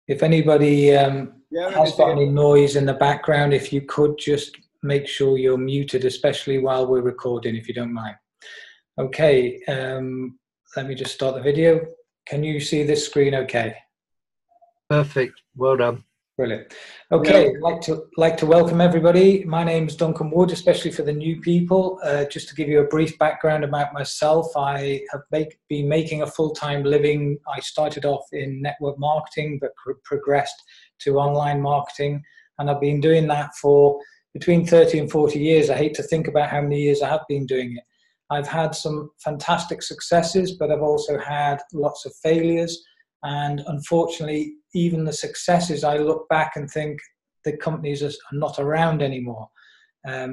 If anybody Yeah, has got any noise in the background, if you could just make sure you're muted, especially while we're recording, if you don't mind. Okay, let me just start the video. Can you see this screen okay? Perfect. Well done. Brilliant. Okay, I'd like to welcome everybody. My name's Duncan Wood, especially for the new people. Just to give you a brief background about myself, I have been making a full-time living. I started off in network marketing, but progressed to online marketing, and I've been doing that for between 30 and 40 years. I hate to think about how many years I have been doing it. I've had some fantastic successes, but I've also had lots of failures. And unfortunately, even the successes, I look back and think the companies are not around anymore.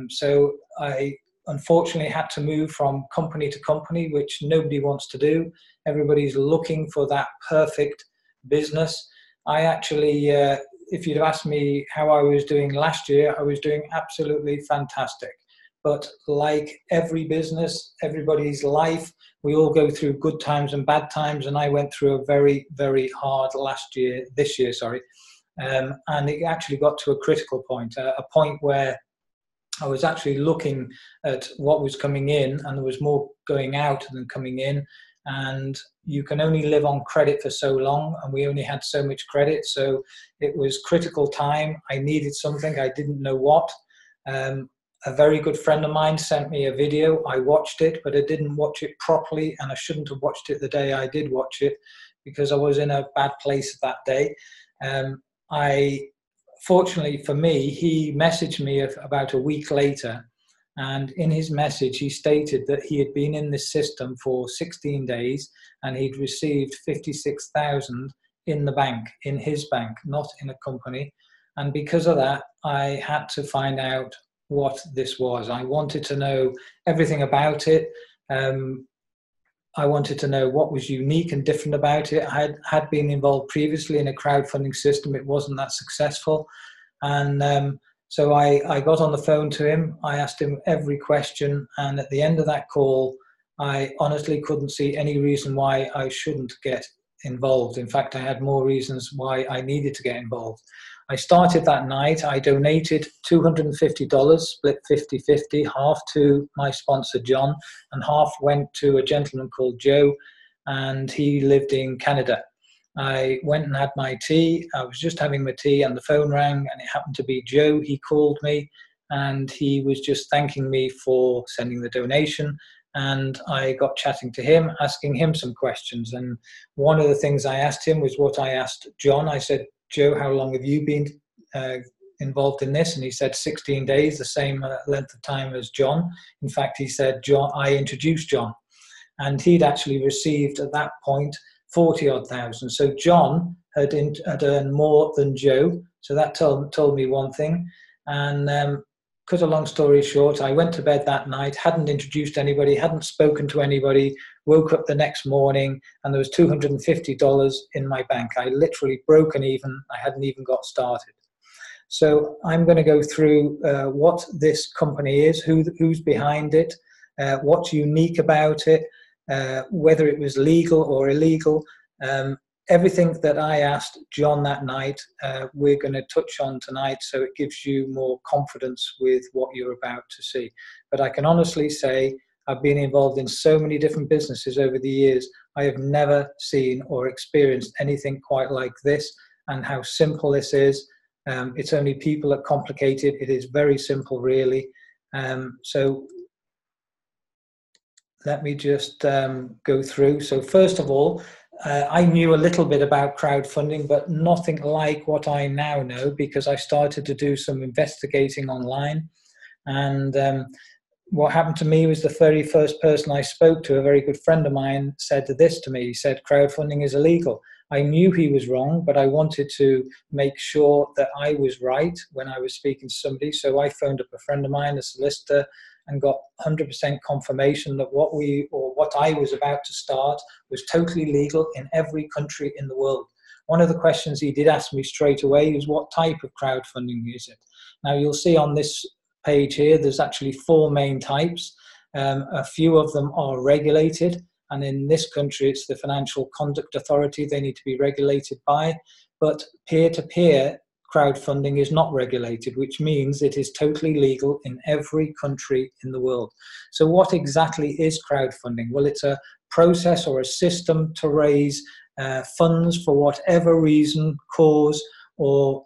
So I unfortunately had to move from company to company, which nobody wants to do. Everybody's looking for that perfect business. I actually, if you'd asked me how I was doing last year, I was doing absolutely fantastic. But like every business, everybody's life, we all go through good times and bad times, and I went through a very, very hard this year, and it actually got to a critical point, a point where I was actually looking at what was coming in, and there was more going out than coming in, and you can only live on credit for so long, and we only had so much credit, so it was critical time. I needed something, I didn't know what. A very good friend of mine sent me a video. I watched it, but I didn't watch it properly, and I shouldn't have watched it the day I did watch it because I was in a bad place that day. Fortunately for me, he messaged me about a week later, and in his message he stated that he had been in this system for 16 days and he'd received 56,000 in the bank, in his bank, not in a company. And because of that, I had to find out what this was. I wanted to know everything about it. I wanted to know what was unique and different about it. I had been involved previously in a crowdfunding system. It wasn't that successful. And so I got on the phone to him. I asked him every question. And at the end of that call, I honestly couldn't see any reason why I shouldn't get involved. In fact, I had more reasons why I needed to get involved. I started that night. I donated $250, split 50-50, half to my sponsor, John, and half went to a gentleman called Joe, and he lived in Canada. I went and had my tea. I was just having my tea, and the phone rang, and it happened to be Joe. He called me, and he was just thanking me for sending the donation. And I got chatting to him, asking him some questions. And one of the things I asked him was what I asked John. I said, Joe, how long have you been involved in this? And he said 16 days, the same length of time as John. In fact, he said, John, I introduced John. And he'd actually received at that point 40-odd thousand. So John had earned more than Joe. So that told me one thing. And cut a long story short, I went to bed that night, hadn't introduced anybody, hadn't spoken to anybody, woke up the next morning, and there was $250 in my bank. I literally broke even. I hadn't even got started. So I'm going to go through what this company is, who's behind it, what's unique about it, whether it was legal or illegal. Everything that I asked John that night, we're going to touch on tonight, so it gives you more confidence with what you're about to see. But I can honestly say I've been involved in so many different businesses over the years. I have never seen or experienced anything quite like this, and how simple this is. It's only people that complicate it. It is very simple, really. So let me just go through. So first of all, I knew a little bit about crowdfunding, but nothing like what I now know, because I started to do some investigating online. And what happened to me was the very first person I spoke to, a very good friend of mine, said this to me. He said, crowdfunding is illegal. I knew he was wrong, but I wanted to make sure that I was right when I was speaking to somebody. So I phoned up a friend of mine, a solicitor, and got 100% confirmation that what I was about to start was totally legal in every country in the world. One of the questions he did ask me straight away is, what type of crowdfunding is it? Now you'll see on this page here, there's actually 4 main types. A few of them are regulated, and in this country it's the Financial Conduct Authority they need to be regulated by. But peer-to-peer crowdfunding is not regulated, which means it is totally legal in every country in the world. So what exactly is crowdfunding? Well, it's a process or a system to raise funds for whatever reason, cause, or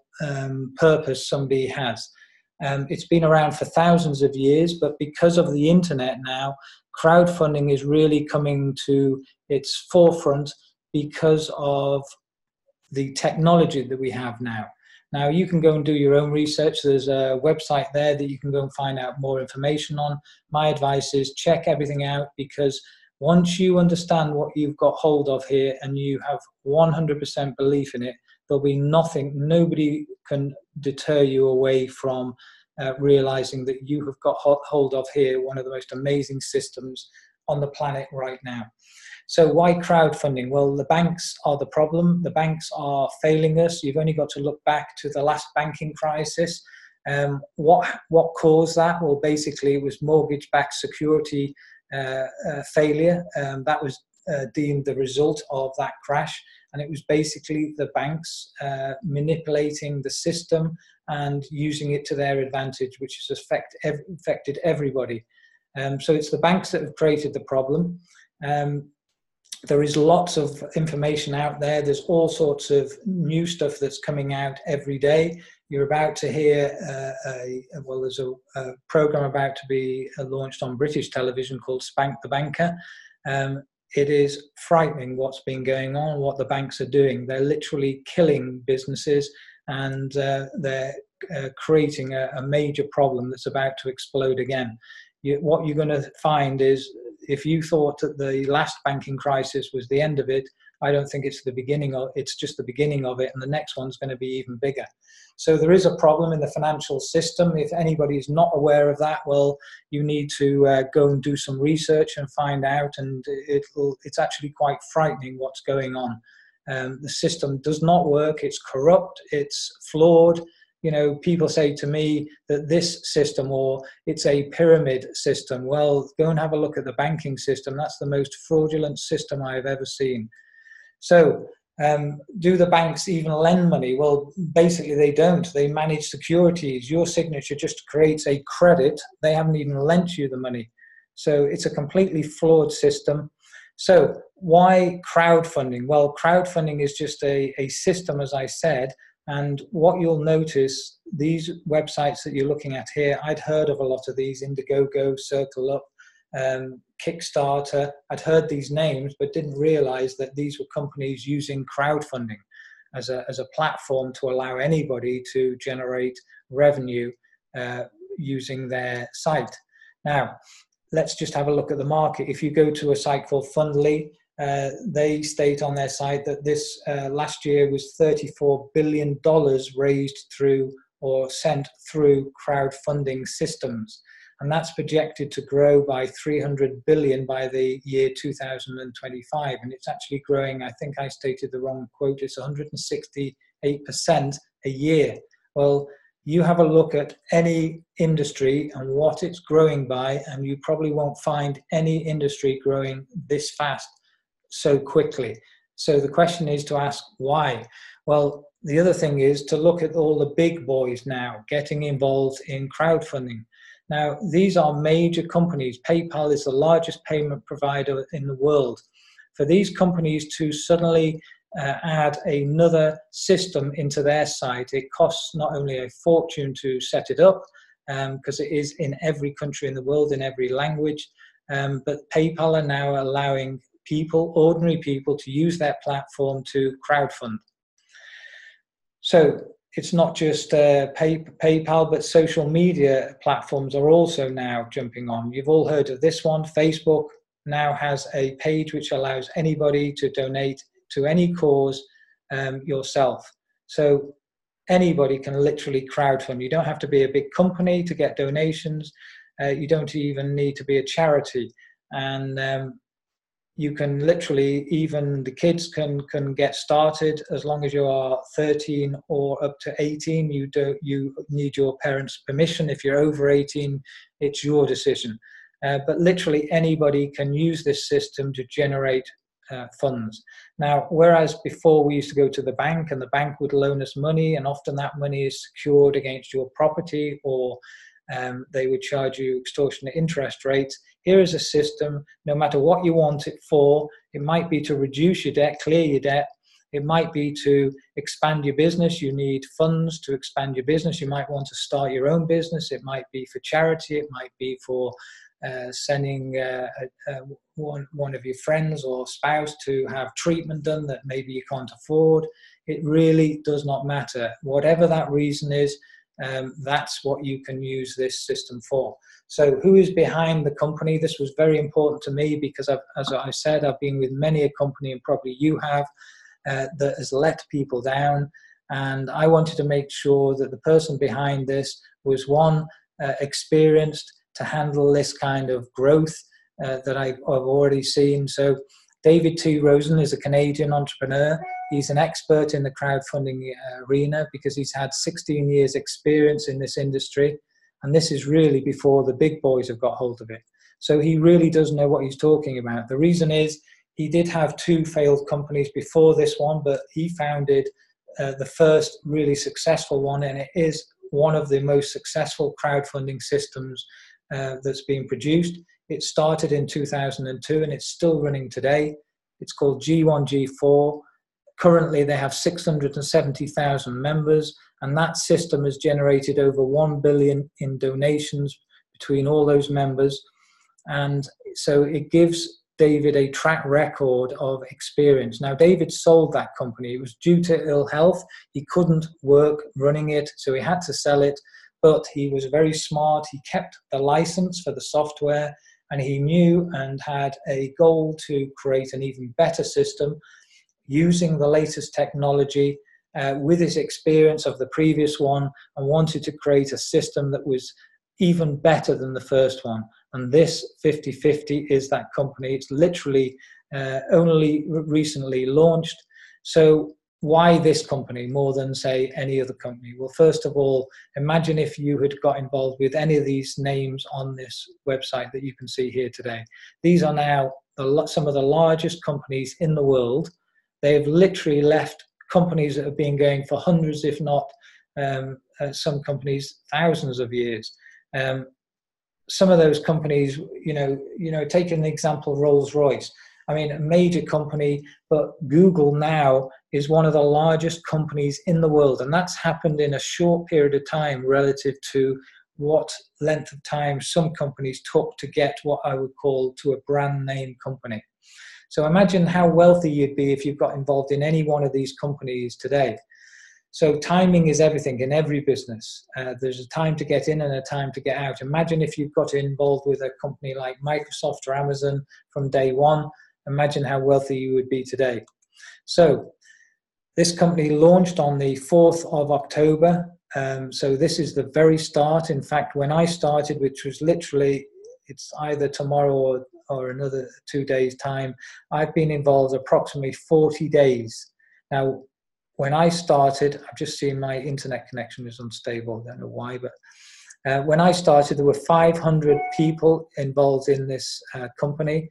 purpose somebody has. It's been around for thousands of years, but because of the internet now, crowdfunding is really coming to its forefront because of the technology that we have now. Now, you can go and do your own research. There's a website there that you can go and find out more information on. My advice is check everything out, because once you understand what you've got hold of here and you have 100% belief in it, there'll be nothing, nobody can deter you away from realizing that you have got hold of here one of the most amazing systems on the planet right now. So why crowdfunding? Well, the banks are the problem. The banks are failing us. You've only got to look back to the last banking crisis. What caused that? Well, basically it was mortgage-backed security failure. That was deemed the result of that crash, and it was basically the banks manipulating the system and using it to their advantage, which has affected everybody. So it's the banks that have created the problem. There is lots of information out there. There's all sorts of new stuff that's coming out every day. You're about to hear, there's a program about to be launched on British television called Spank the Banker. It is frightening what's been going on, what the banks are doing. They're literally killing businesses, and they're creating a major problem that's about to explode again. What you're going to find is, if you thought that the last banking crisis was the end of it, I don't think it's the beginning of it's just the beginning of it, and the next one's going to be even bigger. So there is a problem in the financial system. If anybody is not aware of that, well, you need to go and do some research and find out, and it's actually quite frightening what's going on. The system does not work. It's corrupt. It's flawed. You know, people say to me that this system, or it's a pyramid system. Well, go and have a look at the banking system. That's the most fraudulent system I have ever seen. So do the banks even lend money? Well, basically they don't. They manage securities. Your signature just creates a credit. They haven't even lent you the money. So it's a completely flawed system. So why crowdfunding? Well, crowdfunding is just a system, as I said. And what you'll notice, these websites that you're looking at here, I'd heard of a lot of these: Indiegogo, Circle Up, Kickstarter. I'd heard these names, but didn't realize that these were companies using crowdfunding as a platform to allow anybody to generate revenue using their site. Now, let's just have a look at the market. If you go to a site called Fundly, they state on their site that this last year was $34 billion raised through or sent through crowdfunding systems. And that's projected to grow by 300 billion by the year 2025. And it's actually growing, I think I stated the wrong quote, it's 168% a year. Well, you have a look at any industry and what it's growing by, and you probably won't find any industry growing this fast so quickly. So the question is to ask why. Well, the other thing is to look at all the big boys now getting involved in crowdfunding. Now, these are major companies. PayPal is the largest payment provider in the world. For these companies to suddenly add another system into their site, it costs not only a fortune to set it up, because it is in every country in the world, in every language, but PayPal are now allowing people, ordinary people, to use their platform to crowdfund. So it's not just PayPal, but social media platforms are also now jumping on. You've all heard of this one. Facebook now has a page which allows anybody to donate to any cause yourself. So anybody can literally crowdfund. You don't have to be a big company to get donations. You don't even need to be a charity. And you can literally, even the kids can get started as long as you are 13 or up to 18. You need your parents' permission. If you're over 18, it's your decision. but literally anybody can use this system to generate funds. Now, whereas before we used to go to the bank and the bank would loan us money, and often that money is secured against your property, or they would charge you extortionate interest rates. Here is a system, no matter what you want it for, it might be to reduce your debt, clear your debt, it might be to expand your business, you need funds to expand your business, you might want to start your own business, it might be for charity, it might be for sending one of your friends or spouse to have treatment done that maybe you can't afford. It really does not matter. Whatever that reason is, that's what you can use this system for. So who is behind the company? This was very important to me because, as I said, I've been with many a company, and probably you have, that has let people down. And I wanted to make sure that the person behind this was, one, experienced to handle this kind of growth that I've already seen. So David T. Rosen is a Canadian entrepreneur. He's an expert in the crowdfunding arena because he's had 16 years experience in this industry. And this is really before the big boys have got hold of it. So he really does know what he's talking about. The reason is he did have 2 failed companies before this one, but he founded the first really successful one, and it is one of the most successful crowdfunding systems that's been produced. It started in 2002 and it's still running today. It's called G1G4. Currently they have 670,000 members, and that system has generated over 1 billion in donations between all those members. And so it gives David a track record of experience. Now, David sold that company. It was due to ill health. He couldn't work running it, so he had to sell it. But he was very smart. He kept the license for the software, and he knew and had a goal to create an even better system using the latest technology with his experience of the previous one, and wanted to create a system that was even better than the first one. And this 50/50 is that company. It's literally only recently launched. So why this company more than, say, any other company? Well, first of all, imagine if you had got involved with any of these names on this website that you can see here today. These are now some of the largest companies in the world. They have literally left companies that have been going for hundreds, if not some companies thousands of years. Some of those companies, taking the example of Rolls-Royce, I mean, a major company, but Google now is one of the largest companies in the world. And that's happened in a short period of time relative to what length of time some companies took to get what I would call to a brand name company. So imagine how wealthy you'd be if you got involved in any one of these companies today. So timing is everything in every business. There's a time to get in and a time to get out. Imagine if you got involved with a company like Microsoft or Amazon from day one. Imagine how wealthy you would be today. So this company launched on the 4th of October. So this is the very start. In fact, when I started, which was literally, it's either tomorrow or another 2 days' time, I've been involved approximately 40 days. Now, when I started, I've just seen my internet connection is unstable. I don't know why, but when I started, there were 500 people involved in this company.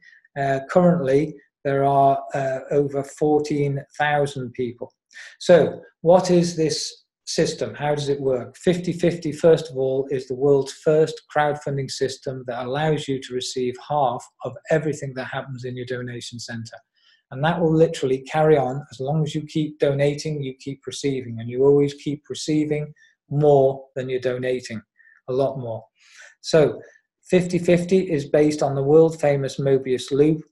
Currently, there are over 14,000 people. So what is this system? How does it work? 50/50, first of all, is the world's first crowdfunding system that allows you to receive half of everything that happens in your donation center. And that will literally carry on as long as you keep donating, you keep receiving, and you always keep receiving more than you're donating, a lot more. So 50/50 is based on the world famous Mobius loop.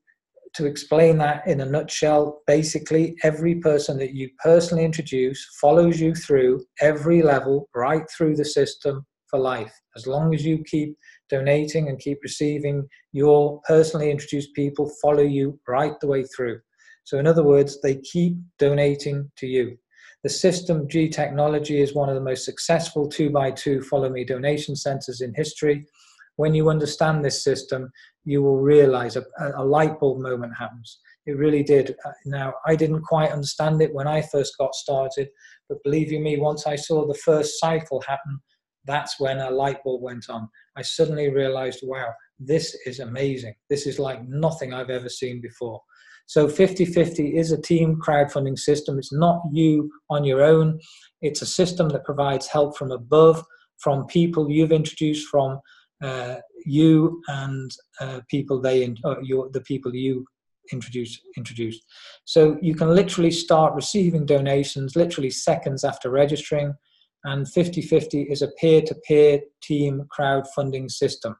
To explain that in a nutshell, basically every person that you personally introduce follows you through every level right through the system for life. As long as you keep donating and keep receiving, your personally introduced people follow you right the way through. So in other words, they keep donating to you. The System G technology is one of the most successful 2x2 follow me donation centers in history. When you understand this system, you will realize a light bulb moment happens. It really did. Now, I didn't quite understand it when I first got started, but believe you me, once I saw the first cycle happen, that's when a light bulb went on. I suddenly realized, wow, this is amazing. This is like nothing I've ever seen before. So 50/50 is a team crowdfunding system. It's not you on your own. It's a system that provides help from above, from people you've introduced, from you and people the people you introduced. So you can literally start receiving donations literally seconds after registering. And 50/50 is a peer-to-peer team crowdfunding system.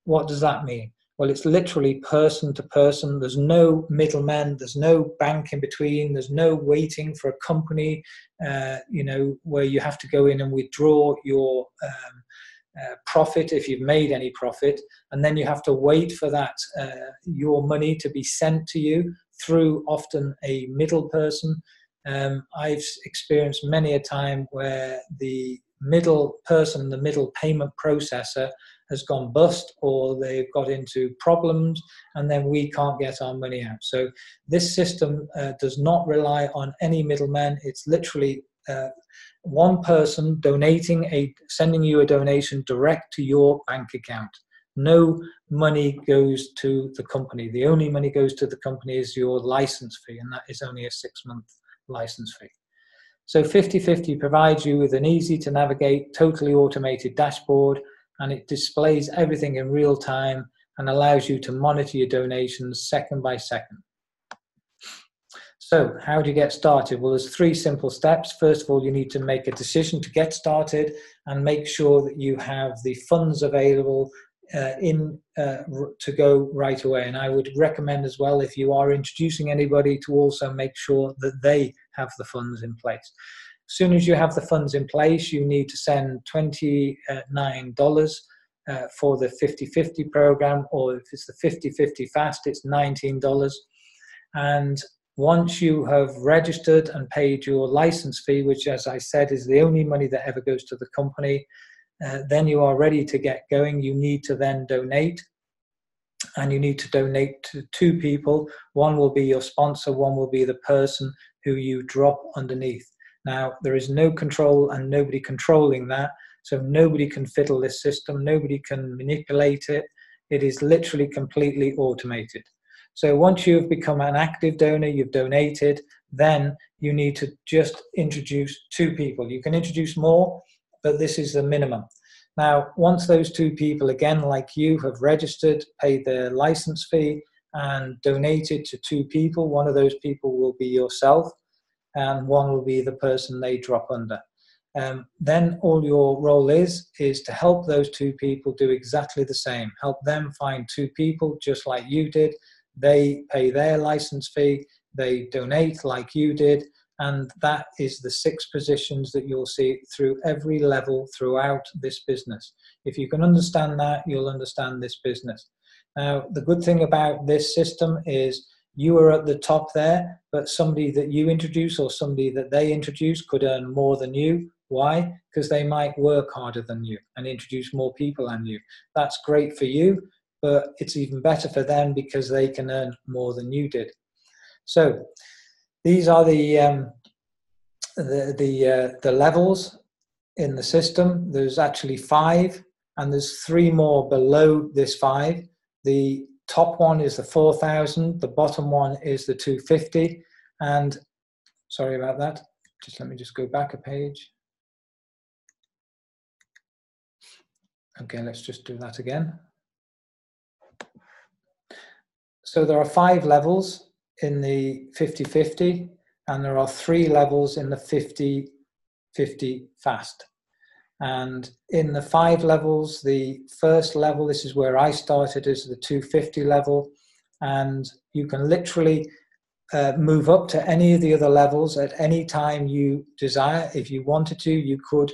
What does that mean? Well, it's literally person to person. There's no middlemen. There's no bank in between. There's no waiting for a company, where you have to go in and withdraw your profit if you've made any profit, and then you have to wait for that your money to be sent to you through often a middle person. I've experienced many a time where the middle person, the middle payment processor, has gone bust, or they've got into problems, and then we can't get our money out. So this system does not rely on any middlemen. It's literally one person sending you a donation direct to your bank account. No money goes to the company. The only money goes to the company is your license fee, and that is only a 6-month license fee. So 50/50 provides you with an easy to navigate, totally automated dashboard, and it displays everything in real time and allows you to monitor your donations second by second. So how do you get started? Well, there's 3 simple steps. First of all, you need to make a decision to get started and make sure that you have the funds available to go right away. And I would recommend as well, if you are introducing anybody, to also make sure that they have the funds in place. As soon as you have the funds in place, you need to send $29 for the 50/50 program, or if it's the 50/50 fast, it's $19. And once you have registered and paid your license fee, which, as I said, is the only money that ever goes to the company, then you are ready to get going. You need to then donate, and you need to donate to 2 people. One will be your sponsor, one will be the person who you drop underneath. Now, there is no control and nobody controlling that, so nobody can fiddle this system, nobody can manipulate it. It is literally completely automated. So once you've become an active donor, you've donated, then you need to just introduce 2 people. You can introduce more, but this is the minimum. Now, once those 2 people, again, like you, have registered, paid their license fee, and donated to 2 people, one of those people will be yourself, and one will be the person they drop under. Then all your role is to help those 2 people do exactly the same. Help them find 2 people just like you did. They pay their license fee, they donate like you did, and that is the 6 positions that you'll see through every level throughout this business. If you can understand that, you'll understand this business. Now, the good thing about this system is you are at the top there, but somebody that you introduce or somebody that they introduce could earn more than you. Why? Because they might work harder than you and introduce more people than you. That's great for you, but it's even better for them because they can earn more than you did. So these are the levels in the system. There's actually 5, and there's 3 more below this 5. The top one is the 4,000. The bottom one is the 250. And sorry about that. Let me just go back a page. Okay, let's just do that again. So there are 5 levels in the 50/50, and there are 3 levels in the 50/50 fast. And in the 5 levels, the first level, this is where I started, is the 250 level. And you can literally move up to any of the other levels at any time you desire. If you wanted to, you could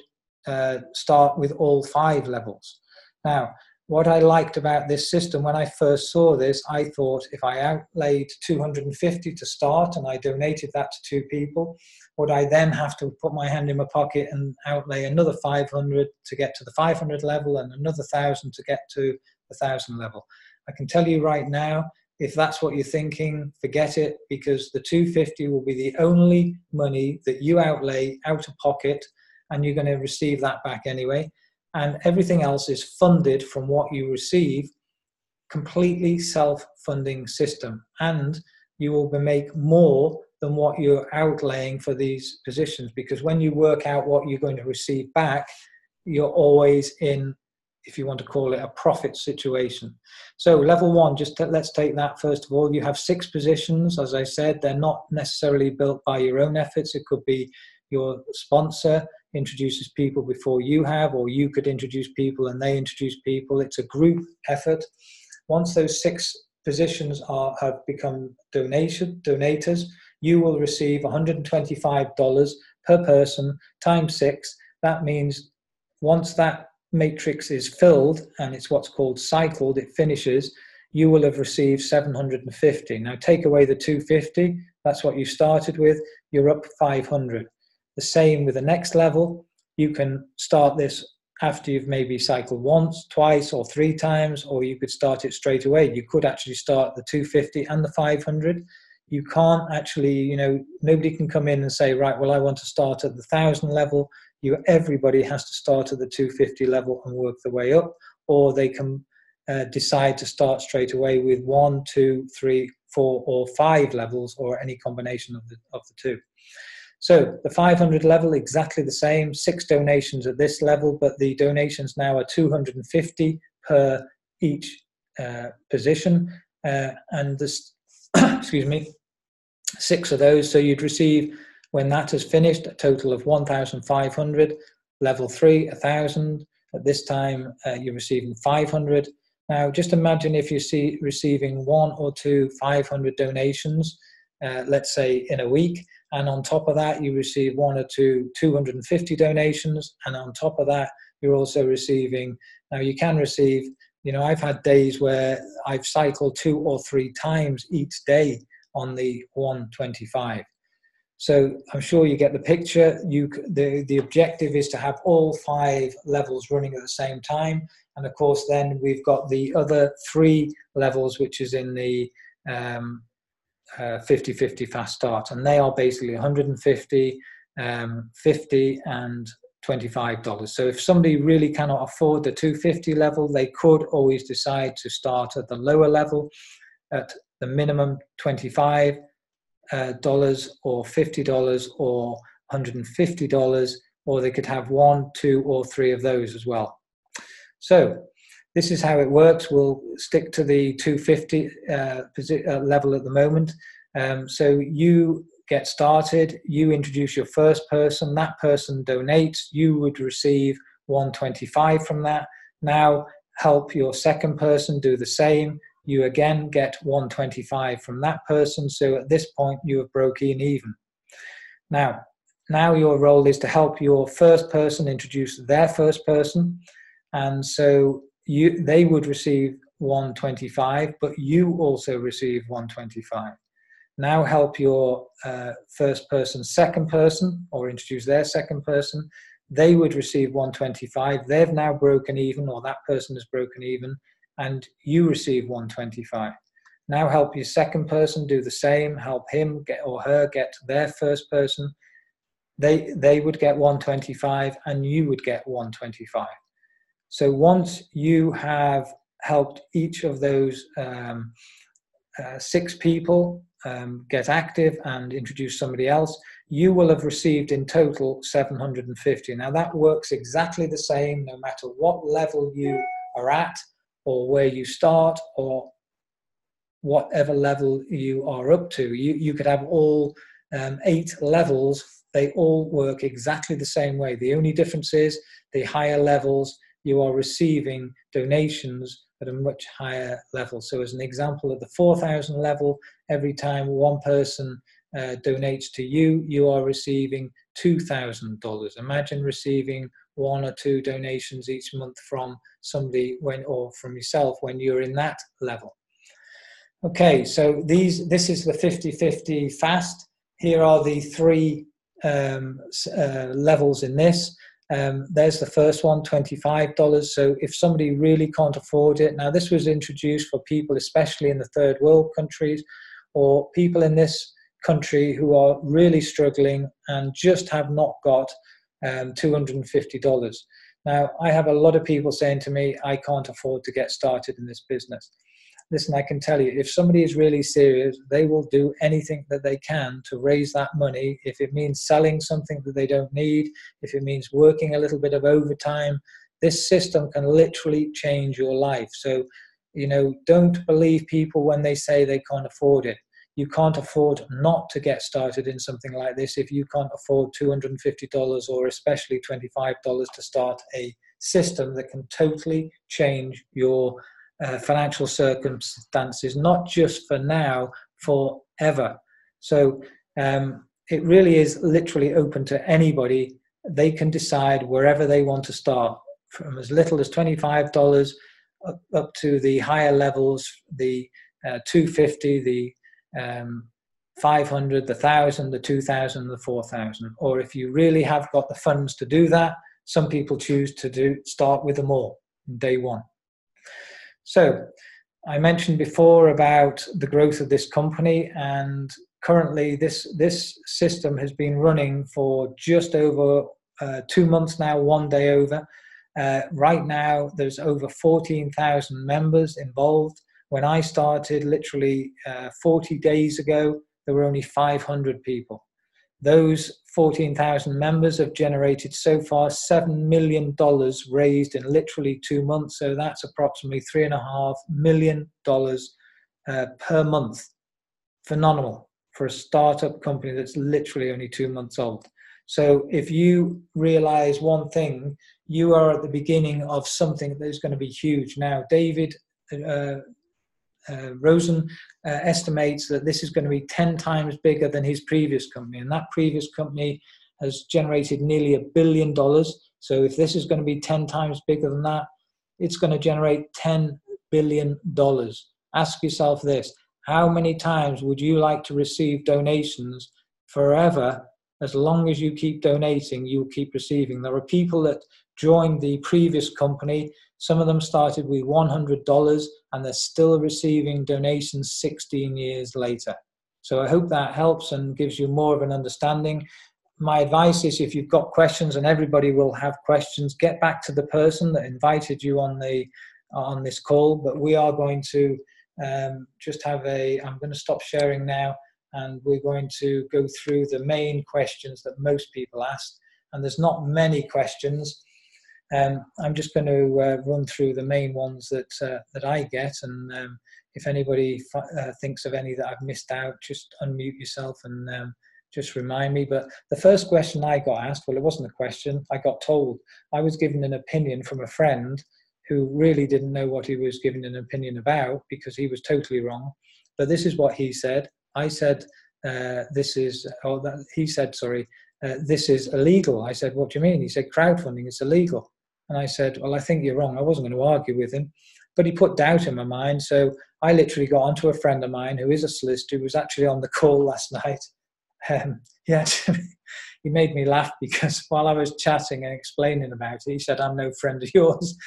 start with all 5 levels. Now, what I liked about this system, when I first saw this, I thought if I outlaid 250 to start and I donated that to 2 people, would I then have to put my hand in my pocket and outlay another 500 to get to the 500 level and another 1,000 to get to the 1,000 level? I can tell you right now, if that's what you're thinking, forget it, because the 250 will be the only money that you outlay out of pocket, and you're going to receive that back anyway. And everything else is funded from what you receive completely self-funding system, and you will make more than what you're outlaying for these positions, because when you work out what you're going to receive back, you're always in, if you want to call it, a profit situation. So level one, let's take that first of all. You have 6 positions. As I said, they're not necessarily built by your own efforts. It could be your sponsor introduces people before you have, or you could introduce people and they introduce people. It's a group effort. Once those 6 positions have become donators, you will receive $125 per person times 6. That means once that matrix is filled and it's what's called cycled, it finishes, you will have received 750. Now take away the 250, that's what you started with, you're up 500. The same with the next level. You can start this after you've maybe cycled once, twice, or 3 times, or you could start it straight away. You could actually start the 250 and the 500. You can't actually, nobody can come in and say, right, well, I want to start at the 1,000 level. Everybody has to start at the 250 level and work their way up, or they can decide to start straight away with 1, 2, 3, 4, or 5 levels, or any combination of the 2. So the 500 level, exactly the same, 6 donations at this level, but the donations now are 250 per each position, and this, excuse me, 6 of those. So you'd receive, when that has finished, a total of 1,500. Level 3, 1,000. At this time, you're receiving 500. Now, just imagine if you're receiving 1 or 2 500 donations, let's say in a week, and on top of that, you receive 1 or 2 250 donations, and on top of that, you're also receiving, now you can receive, I've had days where I've cycled 2 or 3 times each day on the 125. So I'm sure you get the picture. The objective is to have all 5 levels running at the same time. And of course, then we've got the other 3 levels, which is in the 50-50 fast start. And they are basically 150, 50, and $25. So if somebody really cannot afford the 250 level, they could always decide to start at the lower level at the minimum $25 or $50 or $150, or they could have 1, 2, or 3 of those as well. So this is how it works. We'll stick to the 250 level at the moment. So you get started, you introduce your first person, that person donates, you would receive 125 from that. Now help your second person do the same. You again get 125 from that person. So at this point, you have broken even. Now your role is to help your first person introduce their first person. And so they would receive 125, but you also receive 125. Now help your first person, second person, or introduce their second person. They would receive 125. They've now broken even, or that person has broken even, and you receive 125. Now help your second person do the same. Help him or her get their first person. They would get 125, and you would get 125. So once you have helped each of those 6 people get active and introduce somebody else, you will have received in total 750. Now that works exactly the same no matter what level you are at, or where you start, or whatever level you are up to. You could have all 8 levels. They all work exactly the same way. The only difference is the higher levels, you are receiving donations at a much higher level. So as an example, at the 4,000 level, every time one person donates to you, you are receiving $2,000. Imagine receiving 1 or 2 donations each month from somebody or from yourself when you're in that level. Okay, so this is the 50-50 fast. Here are the 3 levels in this. There's the first one, $25. So if somebody really can't afford it, now this was introduced for people, especially in the third world countries, or people in this country who are really struggling and just have not got $250. Now, I have a lot of people saying to me, I can't afford to get started in this business. listen, I can tell you, if somebody is really serious, they will do anything that they can to raise that money. If it means selling something that they don't need, if it means working a little bit of overtime, this system can literally change your life. So, you know, don't believe people when they say they can't afford it. You can't afford not to get started in something like this if you can't afford $250 or especially $25 to start a system that can totally change your financial circumstances, not just for now, forever. So it really is literally open to anybody. They can decide wherever they want to start, from as little as $25 up to the higher levels, the 250, the 500, the 1,000, the 2,000, the 4,000. Or if you really have got the funds to do that, some people choose to start with them all in day one. So I mentioned before about the growth of this company, and currently this system has been running for just over 2 months now, 1 day over. Right now, there's over 14,000 members involved. When I started literally 40 days ago, there were only 500 people. Those 14,000 members have generated so far $7 million raised in literally 2 months. So that's approximately $3.5 million per month. Phenomenal for a startup company that's literally only 2 months old. So if you realize one thing, you are at the beginning of something that is going to be huge. Now, David Rosen estimates that this is going to be 10 times bigger than his previous company, and that previous company has generated nearly $1 billion. So if this is going to be 10 times bigger than that, it's going to generate $10 billion. Ask yourself this: how many times would you like to receive donations forever? As long as you keep donating, you'll keep receiving. There are people that joined the previous company. Some of them started with $100 and they're still receiving donations 16 years later. So I hope that helps and gives you more of an understanding. My advice is, if you've got questions, and everybody will have questions, get back to the person that invited you on this call. But we are going to just have I'm going to stop sharing now, and we're going to go through the main questions that most people ask. And there's not many questions. I'm just going to run through the main ones that I get, and if anybody thinks of any that I've missed out, just unmute yourself and just remind me. But the first question I got asked, well, it wasn't a question, I got told. I was given an opinion from a friend who really didn't know what he was giving an opinion about, because he was totally wrong. But this is what he said. I said, he said, sorry, this is illegal. I said, what do you mean? He said, crowdfunding is illegal. And I said, well, I think you're wrong. I wasn't going to argue with him, but he put doubt in my mind. So I literally got onto a friend of mine who is a solicitor, who was actually on the call last night. He made me laugh, because while I was chatting and explaining about it, he said, I'm no friend of yours.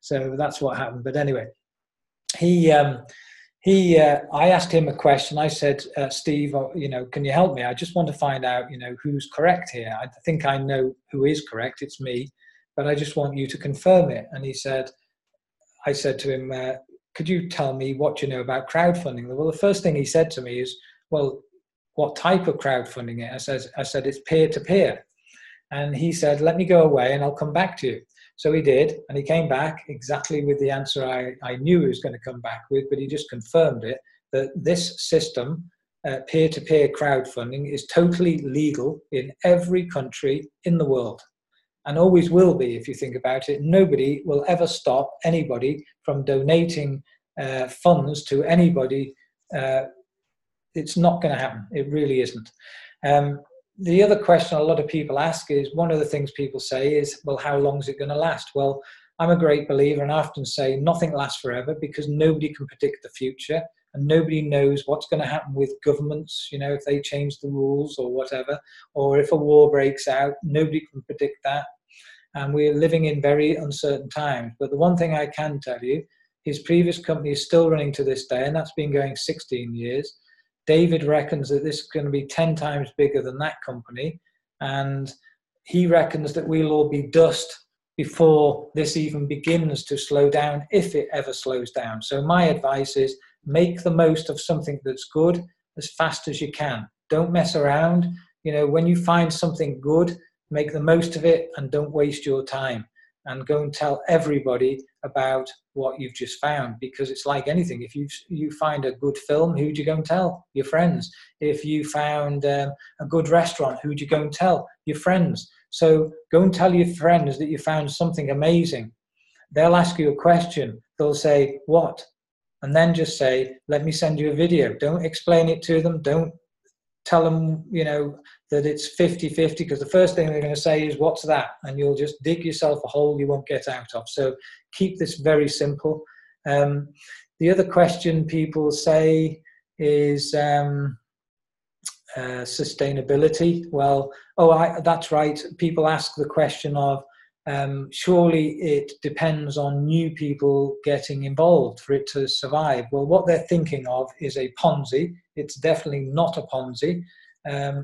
So that's what happened. But anyway, I asked him a question. I said, Steve, can you help me? I just want to find out, who's correct here. I think I know who is correct. It's me, but I just want you to confirm it. And I said to him, could you tell me what you know about crowdfunding? Well, the first thing he said to me is, well, what type of crowdfunding? I said, it's peer-to-peer. And he said, let me go away and I'll come back to you. So he did, and he came back exactly with the answer I knew he was going to come back with, but he just confirmed it, that this system, peer-to-peer crowdfunding, is totally legal in every country in the world, and always will be. If you think about it, nobody will ever stop anybody from donating funds to anybody. It's not going to happen. It really isn't. The other question a lot of people ask is, one of the things people say is, well, how long is it going to last? Well, I'm a great believer, and I often say nothing lasts forever, because nobody can predict the future, and nobody knows what's going to happen with governments, if they change the rules or whatever, or if a war breaks out. Nobody can predict that. And we're living in very uncertain times. But the one thing I can tell you, his previous company is still running to this day, and that's been going 16 years. David reckons that this is going to be 10 times bigger than that company, and he reckons that we'll all be dust before this even begins to slow down, if it ever slows down. So my advice is make the most of something that's good as fast as you can. Don't mess around. You know, when you find something good, make the most of it and don't waste your time. And go and tell everybody about what you've just found, because it's like anything. If you find a good film, who do you go and tell? Your friends. If you found a good restaurant, who do you go and tell? Your friends. So go and tell your friends that you found something amazing. They'll ask you a question. They'll say, what? And then just say, let me send you a video. Don't explain it to them. Don't tell them, you know, that it's 50-50, because the first thing they're going to say is, what's that? And you'll just dig yourself a hole you won't get out of. So keep this very simple. The other question people say is sustainability. Well, that's right. People ask the question of, surely it depends on new people getting involved for it to survive. Well, what they're thinking of is a Ponzi. It's definitely not a Ponzi.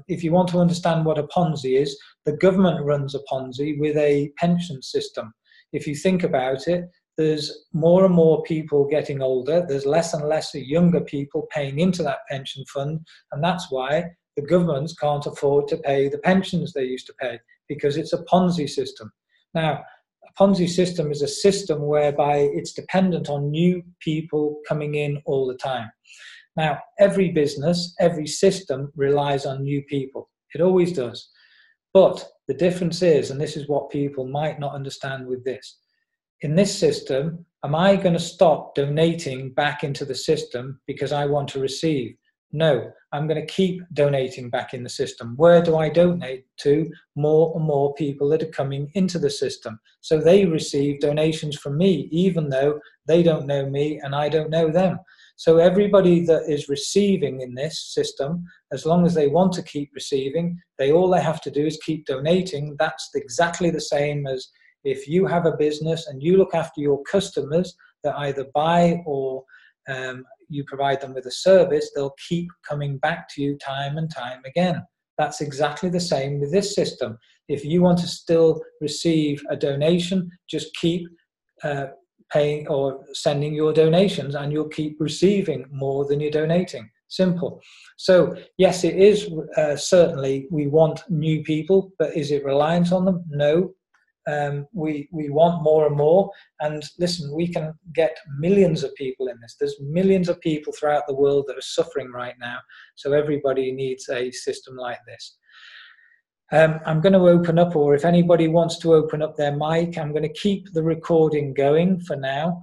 If you want to understand what a Ponzi is, the government runs a Ponzi with a pension system. If you think about it, there's more and more people getting older. There's less and less younger people paying into that pension fund. And that's why the governments can't afford to pay the pensions they used to pay, because it's a Ponzi system. Now, a Ponzi system is a system whereby it's dependent on new people coming in all the time. Now, every business, every system relies on new people. It always does. But the difference is, and this is what people might not understand with this, in this system, am I going to stop donating back into the system because I want to receive? No, I'm going to keep donating back in the system. Where do I donate to? More and more people that are coming into the system. So they receive donations from me, even though they don't know me and I don't know them. So everybody that is receiving in this system, as long as they want to keep receiving, all they have to do is keep donating. That's exactly the same as if you have a business and you look after your customers that either buy or you provide them with a service, they'll keep coming back to you time and time again. That's exactly the same with this system. If you want to still receive a donation, just keep paying or sending your donations, and you'll keep receiving more than you're donating. Simple. So yes, it is certainly we want new people, but is it reliant on them? No. We want more and more, and listen, we can get millions of people in this. There's millions of people throughout the world that are suffering right now, so everybody needs a system like this. I'm going to open up, or if anybody wants to open up their mic, I'm going to keep the recording going for now.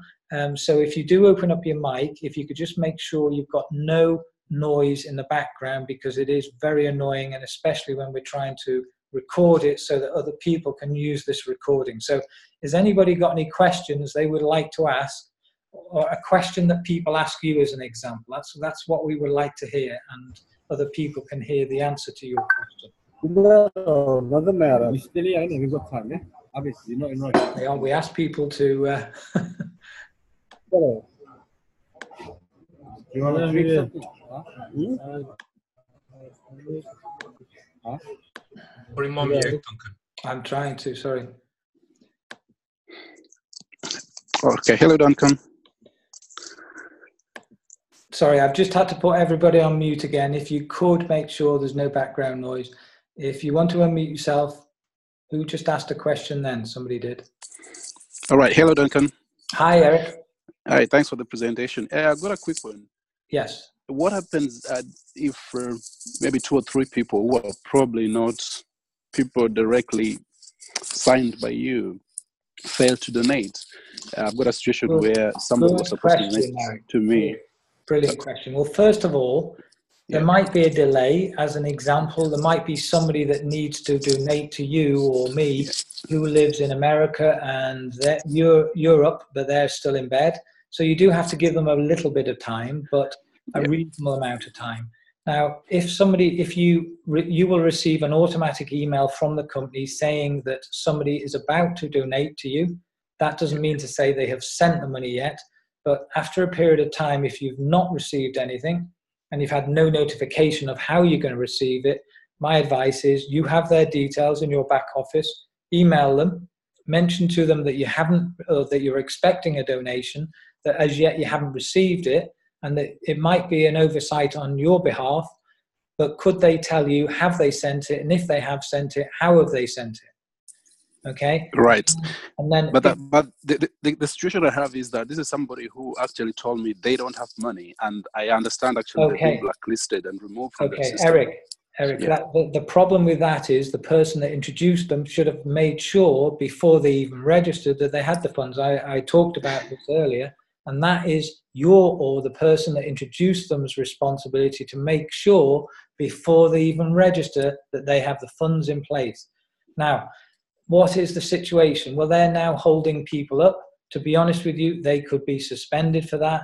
So if you do open up your mic, if you could just make sure you've got no noise in the background, because it is very annoying, and especially when we're trying to record it so that other people can use this recording. So has anybody got any questions they would like to ask, or a question that people ask you as an example? That's what we would like to hear, and other people can hear the answer to your question. No, doesn't matter. We ask people to You want to read something? I'm trying to, sorry. Okay, hello Duncan. Sorry, I've just had to put everybody on mute again. If you could make sure there's no background noise. If you want to unmute yourself, who just asked a question then? Somebody did. All right, hello Duncan. Hi, Eric. Hi, thanks for the presentation. I've got a quick one. Yes. What happens if maybe 2 or 3 people who are probably not people directly signed by you fail to donate? I've got a situation where somebody was supposed to donate to me. Brilliant question. Well, first of all, there might be a delay. As an example, there might be somebody that needs to donate to you or me who lives in America and Europe, but they're still in bed. So you do have to give them a little bit of time, but a reasonable amount of time. Now, if you will receive an automatic email from the company saying that somebody is about to donate to you. That doesn't mean to say they have sent the money yet, but after a period of time, if you've not received anything and you've had no notification of how you're going to receive it, my advice is you have their details in your back office, email them, mention to them that you haven't, or that you're expecting a donation, that as yet you haven't received it, and that it might be an oversight on your behalf, but could they tell you, have they sent it? And if they have sent it, how have they sent it? Okay? Right. And then, But the situation I have is that this is somebody who actually told me they don't have money, and I understand actually they've been blacklisted and removed from the system. Eric, yeah. The problem with that is the person that introduced them should have made sure before they even registered that they had the funds. I talked about this earlier, and that is your, or the person that introduced them's responsibility to make sure before they even register that they have the funds in place. Now, what is the situation? Well, they're now holding people up. To be honest with you, they could be suspended for that.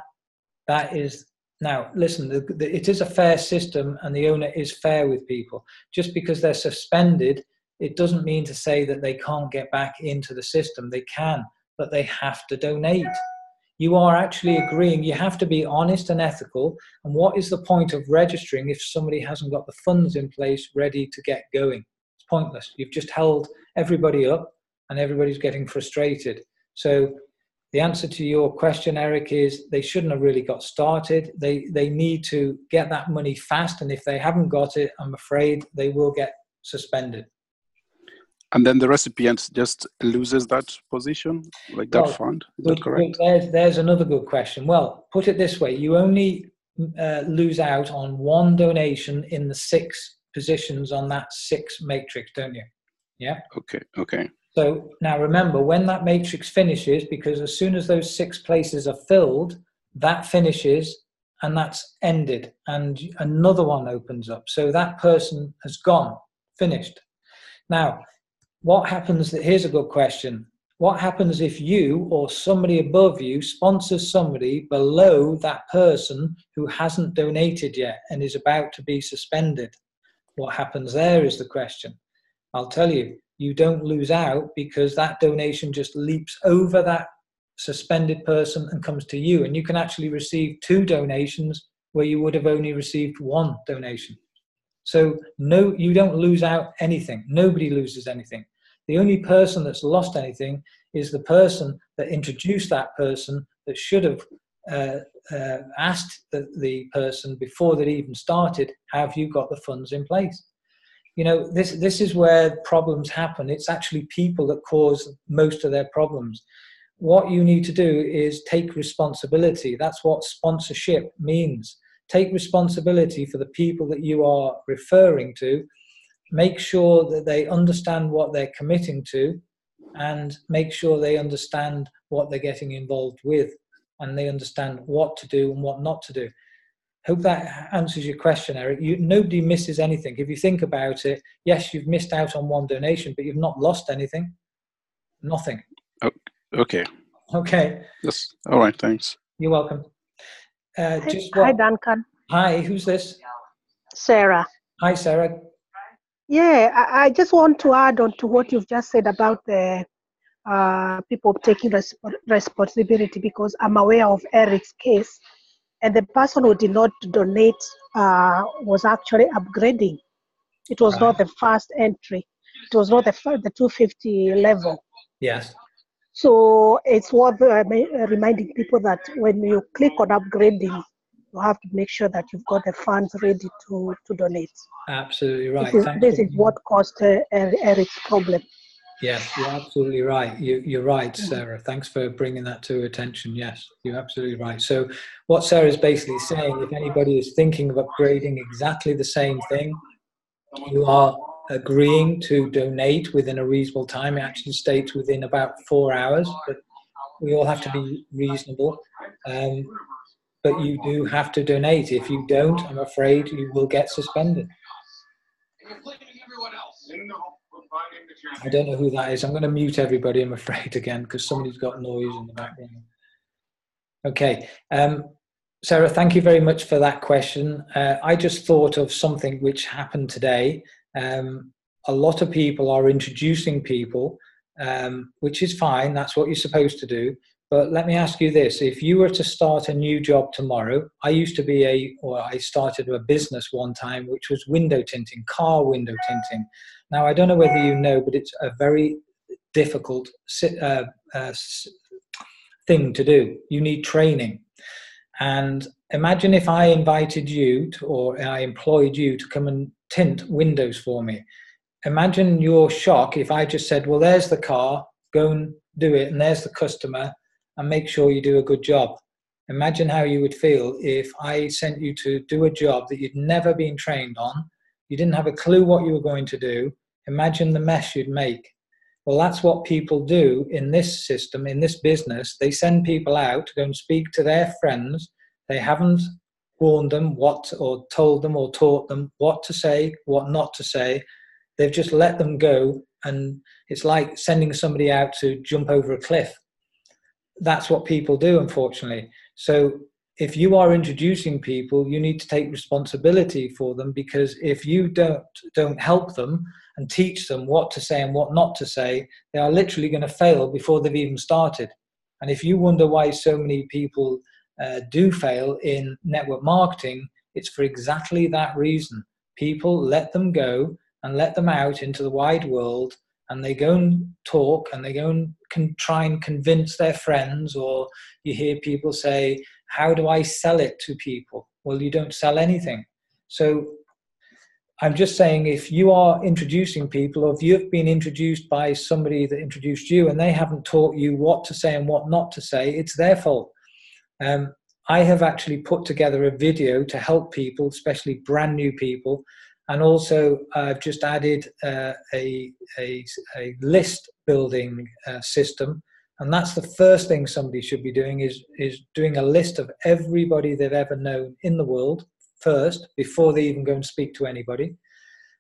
That is, now listen, it is a fair system and the owner is fair with people. Just because they're suspended, it doesn't mean to say that they can't get back into the system. They can, but they have to donate. You are actually agreeing, you have to be honest and ethical. And what is the point of registering if somebody hasn't got the funds in place ready to get going? It's pointless. You've just held everybody up and everybody's getting frustrated. So the answer to your question, Eric, is they shouldn't have really got started. They need to get that money fast. And if they haven't got it, I'm afraid they will get suspended. And then the recipient just loses that position, like that fund? Is that correct? There's another good question. Well, put it this way. You only lose out on one donation in the 6 positions on that 6 matrix, don't you? Yeah? Okay. So now remember, when that matrix finishes, because as soon as those 6 places are filled, that finishes and that's ended. And another one opens up. So that person has gone, finished. Now, what happens, here's a good question. What happens if you or somebody above you sponsors somebody below that person who hasn't donated yet and is about to be suspended? What happens there is the question. I'll tell you, you don't lose out because that donation just leaps over that suspended person and comes to you. And you can actually receive 2 donations where you would have only received 1 donation. So no, you don't lose out anything. Nobody loses anything. The only person that's lost anything is the person that introduced that person that should have asked the person before they even started, have you got the funds in place? You know, this is where problems happen. It's actually people that cause most of their problems. What you need to do is take responsibility. That's what sponsorship means. Take responsibility for the people that you are referring to. Make sure that they understand what they're committing to and make sure they understand what they're getting involved with and they understand what to do and what not to do. Hope that answers your question, Eric. Nobody misses anything. If you think about it, yes, you've missed out on 1 donation, but you've not lost anything. Nothing. Okay. Yes. All right. Thanks. You're welcome. Hi, Duncan. Hi, who's this? Sarah. Hi, Sarah. Yeah, I just want to add on to what you've just said about the people taking responsibility, because I'm aware of Eric's case, and the person who did not donate was actually upgrading. It was not the first entry. It was not the 250 level. Yes. So it's worth reminding people that when you click on upgrading, you have to make sure that you've got the funds ready to donate. Absolutely right. This is what caused Eric's problem. Yes, you're absolutely right. You're right, Sarah. Thanks for bringing that to attention. Yes, you're absolutely right. So what Sarah's basically saying, if anybody is thinking of upgrading exactly the same thing, you are agreeing to donate within a reasonable time. It actually states within about 4 hours, but we all have to be reasonable. But you do have to donate. If you don't, I'm afraid you will get suspended. I don't know who that is. I'm going to mute everybody, I'm afraid, again, because somebody's got noise in the background. Okay. Sarah, thank you very much for that question. I just thought of something which happened today. A lot of people are introducing people, which is fine. That's what you're supposed to do. But let me ask you this. If you were to start a new job tomorrow, I started a business one time, which was window tinting, car window tinting. Now, I don't know whether you know, but it's a very difficult thing to do. You need training. And imagine if I invited you to, or I employed you to come and tint windows for me. Imagine your shock if I just said, well, there's the car, go and do it, and there's the customer, and make sure you do a good job. Imagine how you would feel if I sent you to do a job that you'd never been trained on. You didn't have a clue what you were going to do. Imagine the mess you'd make. Well, that's what people do in this system, in this business. They send people out to go and speak to their friends. They haven't warned them what, or told them or taught them what to say, what not to say. They've just let them go, and it's like sending somebody out to jump over a cliff. That's what people do, unfortunately. So if you are introducing people, you need to take responsibility for them, because if you don't help them and teach them what to say and what not to say, they are literally going to fail before they've even started. And if you wonder why so many people do fail in network marketing, it's for exactly that reason. People let them go and let them out into the wide world, and they go and talk, and they go and try and convince their friends, or you hear people say, how do I sell it to people? Well, you don't sell anything. So I'm just saying, if you are introducing people, or if you've been introduced by somebody that introduced you and they haven't taught you what to say and what not to say, it's their fault. I have actually put together a video to help people, especially brand new people. And also I've just added a list building system. And that's the first thing somebody should be doing, is doing a list of everybody they've ever known in the world first, before they even go and speak to anybody.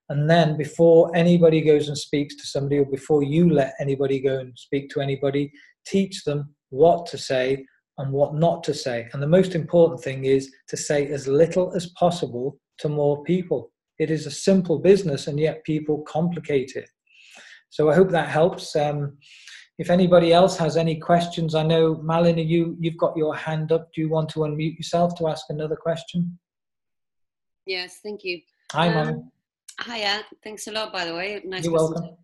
And then before anybody goes and speaks to somebody, or before you let anybody go and speak to anybody, teach them what to say and what not to say. And the most important thing is to say as little as possible to more people. It is a simple business, and yet people complicate it. So I hope that helps. If anybody else has any questions, I know, Malin, you've got your hand up. Do you want to unmute yourself to ask another question? Yes, thank you. Hi, Malin. Hiya, thanks a lot, by the way. Nice. You're welcome.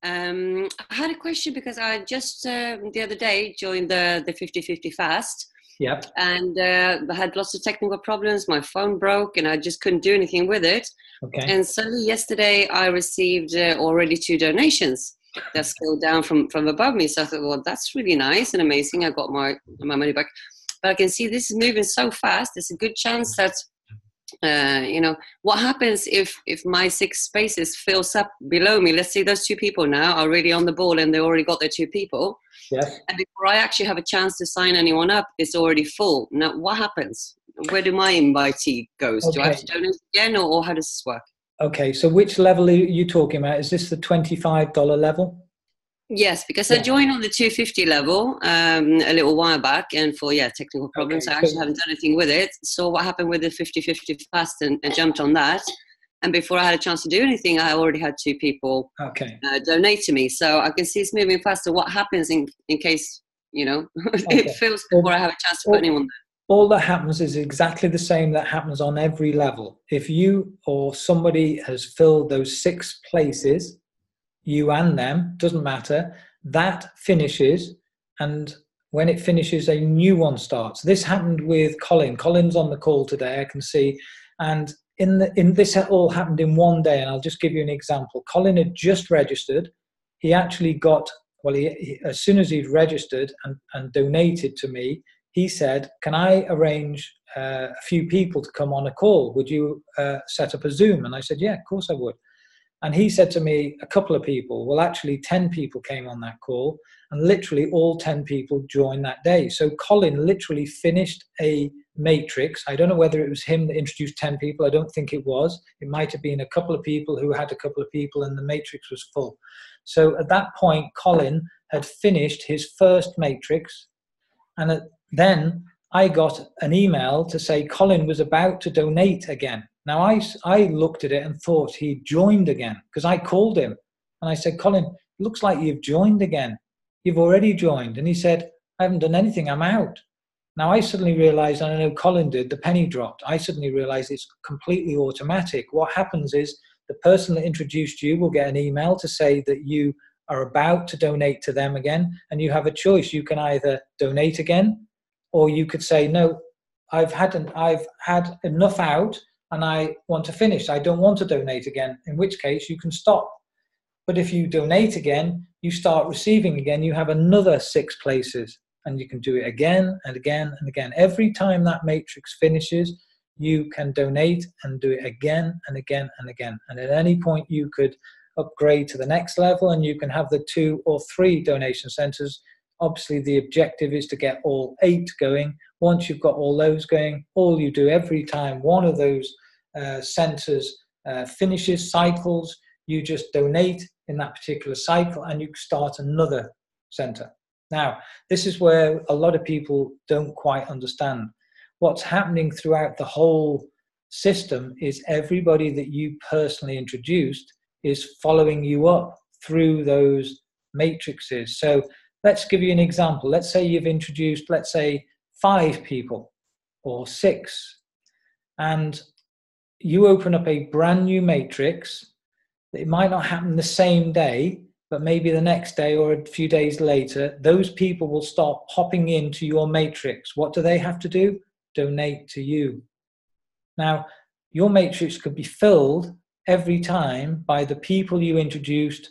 I had a question because I just the other day joined the 50-50 fast. Yep. And I had lots of technical problems. My phone broke and I just couldn't do anything with it. Okay. And suddenly yesterday I received already 2 donations that scrolled down from above me. So I thought, well, that's really nice and amazing. I got my money back. But I can see this is moving so fast. There's a good chance that what happens if my 6 spaces fills up below me? Let's say those 2 people now are already on the ball and they already got their 2 people. Yes. And before I actually have a chance to sign anyone up, it's already full. Now, what happens? Where do my invitee goes? Okay. Do I have to donate again, or how does this work? Okay, so which level are you talking about? Is this the $25 level? Yes, because I joined on the 250 level a little while back, and for technical problems, Okay, I actually haven't done anything with it. So what happened with the 50-50 fast, and jumped on that. And before I had a chance to do anything, I already had 2 people donate to me. So I can see it's moving faster. What happens in case, it fills before I have a chance to put anyone there? All that happens is exactly the same that happens on every level. If you or somebody has filled those 6 places, you and them, doesn't matter, that finishes, and when it finishes, a new one starts. This happened with Colin. Colin's on the call today, I can see, and in this all happened in one day, and I'll just give you an example. Colin had just registered. He actually got, he as soon as he'd registered and donated to me, he said, can I arrange a few people to come on a call? Would you set up a Zoom? And I said, yeah, of course I would. And he said to me, a couple of people. Well, actually 10 people came on that call, and literally all 10 people joined that day. So Colin literally finished a matrix. I don't know whether it was him that introduced 10 people. I don't think it was. It might have been a couple of people who had a couple of people, and the matrix was full. So at that point, Colin had finished his first matrix, and then I got an email to say Colin was about to donate again. Now, I looked at it and thought he joined again, because I called him and I said, Colin, it looks like you've joined again. You've already joined. And he said, I haven't done anything, I'm out. Now, I suddenly realized, and I know Colin did, the penny dropped. I suddenly realized it's completely automatic. What happens is the person that introduced you will get an email to say that you are about to donate to them again, and you have a choice. You can either donate again, or you could say, no, I've had enough out and I want to finish. I don't want to donate again, in which case you can stop. But if you donate again, you start receiving again, you have another 6 places, and you can do it again and again and again. Every time that matrix finishes, you can donate and do it again and again and again. And at any point you could upgrade to the next level, and you can have the 2 or 3 donation centers. Obviously the objective is to get all 8 going. Once you've got all those going, all you do every time one of those centers finishes, cycles, you just donate in that particular cycle and you start another center. Now, this is where a lot of people don't quite understand. What's happening throughout the whole system is everybody that you personally introduced is following you up through those matrices. So let's give you an example. Let's say you've introduced, let's say, 5 people or 6, and you open up a brand new matrix. It might not happen the same day, but maybe the next day or a few days later, those people will start popping into your matrix. What do they have to do? Donate to you. Now, your matrix could be filled every time by the people you introduced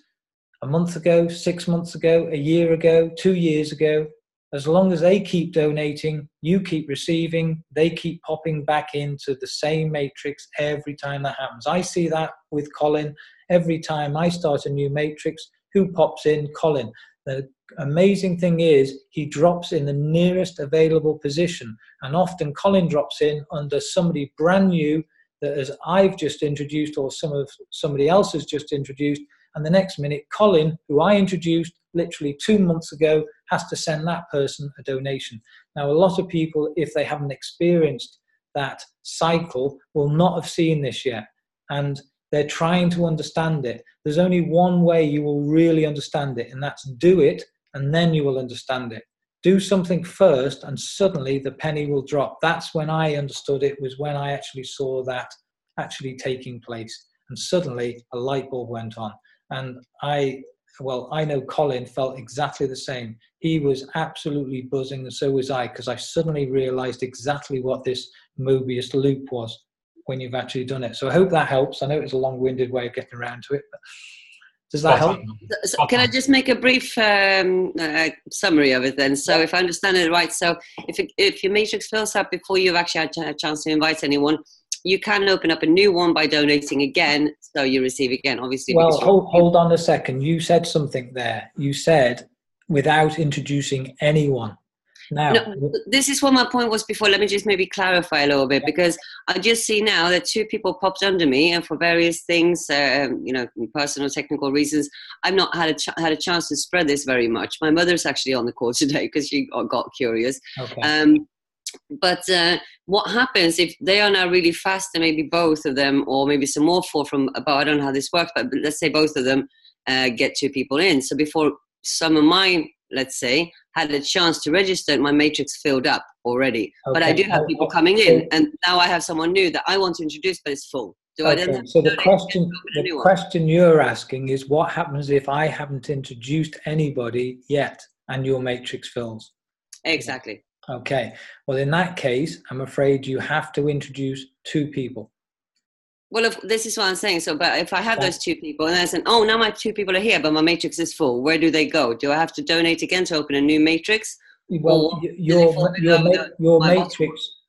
a month ago, 6 months ago, a year ago, 2 years ago. As long as they keep donating, you keep receiving, they keep popping back into the same matrix every time that happens. I see that with Colin. Every time I start a new matrix, who pops in? Colin. The amazing thing is he drops in the nearest available position, and often Colin drops in under somebody brand new that as I've just introduced or somebody else has just introduced, and the next minute Colin, who I introduced literally 2 months ago, has to send that person a donation. Now, a lot of people, if they haven't experienced that cycle, will not have seen this yet, and they're trying to understand it. There's only one way you will really understand it, and that's do it, and then you will understand it. Do something first, and suddenly the penny will drop. That's when I understood it, was when I actually saw that actually taking place, and suddenly a light bulb went on. And I know Colin felt exactly the same. He was absolutely buzzing, and so was I, because I suddenly realized exactly what this Mobius loop was when you've actually done it. So I hope that helps. I know it's a long-winded way of getting around to it, but does that help? So can I just make a brief summary of it then? So if I understand it right, so if your matrix fills up before you've actually had a chance to invite anyone, you can open up a new one by donating again, so you receive again, obviously. Well, hold on a second. You said something there. You said without introducing anyone. Now, no, this is what my point was before. Let me just maybe clarify a little bit, because I just see now that 2 people popped under me, and for various things, personal, technical reasons, I've not had a chance to spread this very much. My mother's actually on the call today because she got curious. Okay. But what happens if they are now really fast, and maybe both of them, or maybe some more fall from above? I don't know how this works, but let's say both of them get 2 people in. So before some of mine, let's say, had a chance to register, my matrix filled up already. Okay. But I do have people coming in, and now I have someone new that I want to introduce, but it's full. Do I then have so the question you're asking is, what happens if I haven't introduced anybody yet and your matrix fills? Exactly. Okay. Well, in that case, I'm afraid you have to introduce 2 people. Well, this is what I'm saying. So, but if I have those 2 people, and I say, oh, now my 2 people are here, but my matrix is full, where do they go? Do I have to donate again to open a new matrix? Well,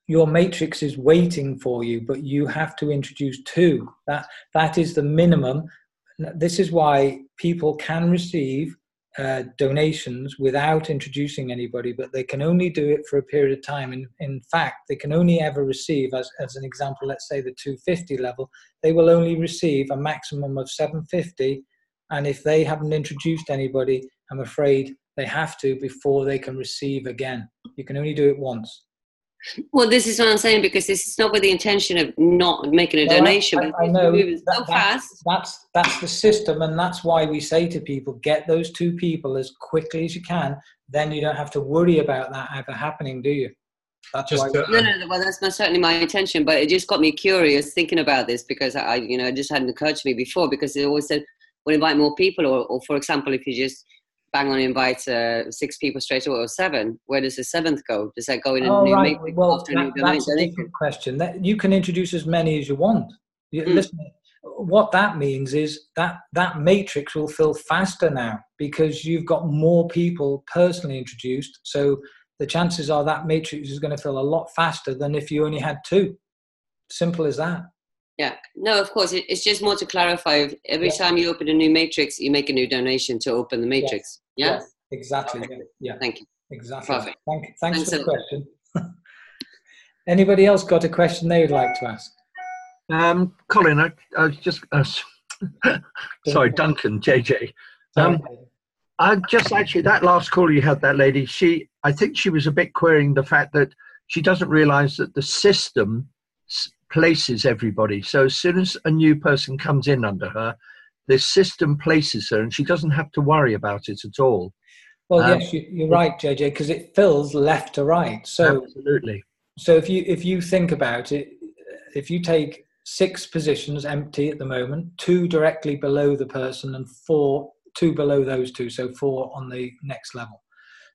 your matrix is waiting for you, but you have to introduce 2. That is the minimum. This is why people can receive donations without introducing anybody, but they can only do it for a period of time. And in fact, they can only ever receive, as an example, let's say the 250 level, they will only receive a maximum of 750. And if they haven't introduced anybody, I'm afraid they have to before they can receive again. You can only do it once. Well, this is what I'm saying, because this is not with the intention of not making a donation. I know fast. That's the system, and that's why we say to people, get those 2 people as quickly as you can. Then you don't have to worry about that ever happening, do you? That's just no. Well, that's certainly my intention, but it just got me curious thinking about this, because it just hadn't occurred to me before, because they always said, or invite more people, or for example, if you just bang on invite 6 people straight away, or 7, where does the 7th go? Does that go in a new matrix after a new that's a different question. That you can introduce as many as you want. Listen, what that means is that matrix will fill faster now because you've got more people personally introduced. So the chances are that matrix is going to fill a lot faster than if you only had 2. Simple as that. Yeah, no, of course. It's just more to clarify. Every time you open a new matrix, you make a new donation to open the matrix. Yes, exactly. Okay. Yeah. Thank you. Exactly. Perfect. Thanks for the question. Anybody else got a question they would like to ask? Colin, I was just sorry, Duncan, JJ. I just actually, that last call you had, that lady, I think she was a bit querying the fact that she doesn't realize that the system places everybody. So as soon as a new person comes in under her, the system places her and she doesn't have to worry about it at all. Well, yes, you're right, JJ, because it fills left to right. So absolutely. So if you think about it, if you take 6 positions empty at the moment, 2 directly below the person and 2 below those 2, so 4 on the next level.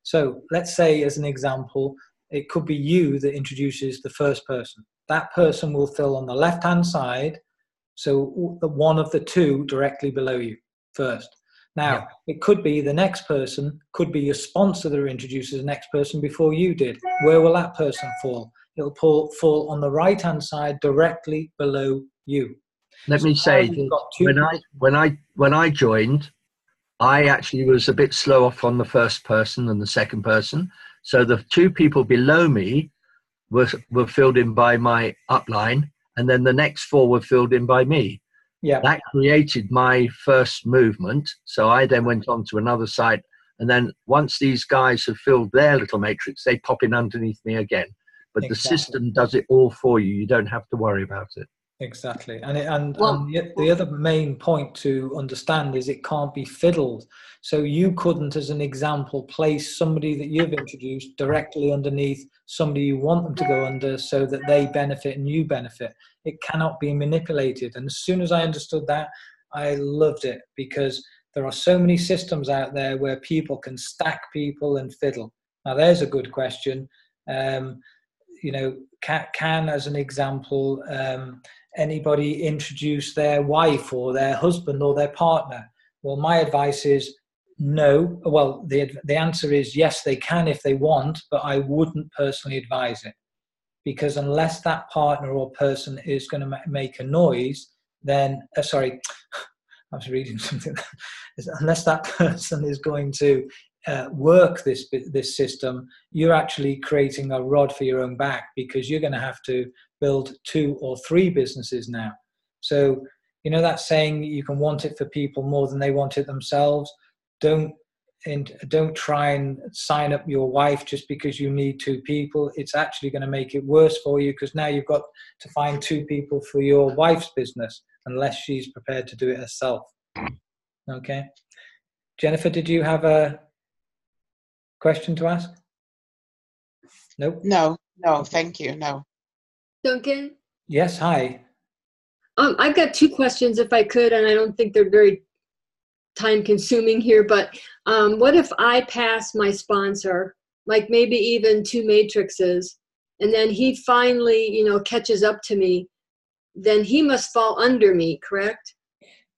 So let's say, as an example, it could be you that introduces the first person. That person will fill on the left-hand side, so the one of the 2 directly below you first. Now, it could be the next person, could be your sponsor that introduces the next person before you did. Where will that person fall? It'll fall on the right-hand side directly below you. Let me say, when I joined, I actually was a bit slow off on the first person and the second person. So the 2 people below me were filled in by my upline, and then the next 4 were filled in by me. Yeah. That created my first movement. So I then went on to another site. And then once these guys have filled their little matrix, they pop in underneath me again. But the system does it all for you. You don't have to worry about it. Exactly. And the other main point to understand is it can't be fiddled. So you couldn't, as an example, place somebody that you've introduced directly underneath somebody you want them to go under so that they benefit and you benefit. It cannot be manipulated. And as soon as I understood that, I loved it, because there are so many systems out there where people can stack people and fiddle. Now, there's a good question. You know, can, as an example, anybody introduce their wife or their husband or their partner? Well, my advice is no. Well, the answer is yes, they can if they want, but I wouldn't personally advise it. Because unless that partner or person is going to make a noise, then, sorry, I was reading something. Unless that person is going to work this system, you're actually creating a rod for your own back, because you're going to have to build 2 or 3 businesses now. So, you know that saying, you can want it for people more than they want it themselves. Don't try and sign up your wife just because you need 2 people. It's actually going to make it worse for you, because now you've got to find 2 people for your wife's business, unless she's prepared to do it herself. Okay. Jennifer, did you have a question to ask? Nope. No, thank you. No. Duncan? Yes, hi. I've got 2 questions, if I could, and I don't think they're very time consuming here, but what if I pass my sponsor, like maybe even 2 matrices, and then he finally, you know, catches up to me? Then he must fall under me, correct?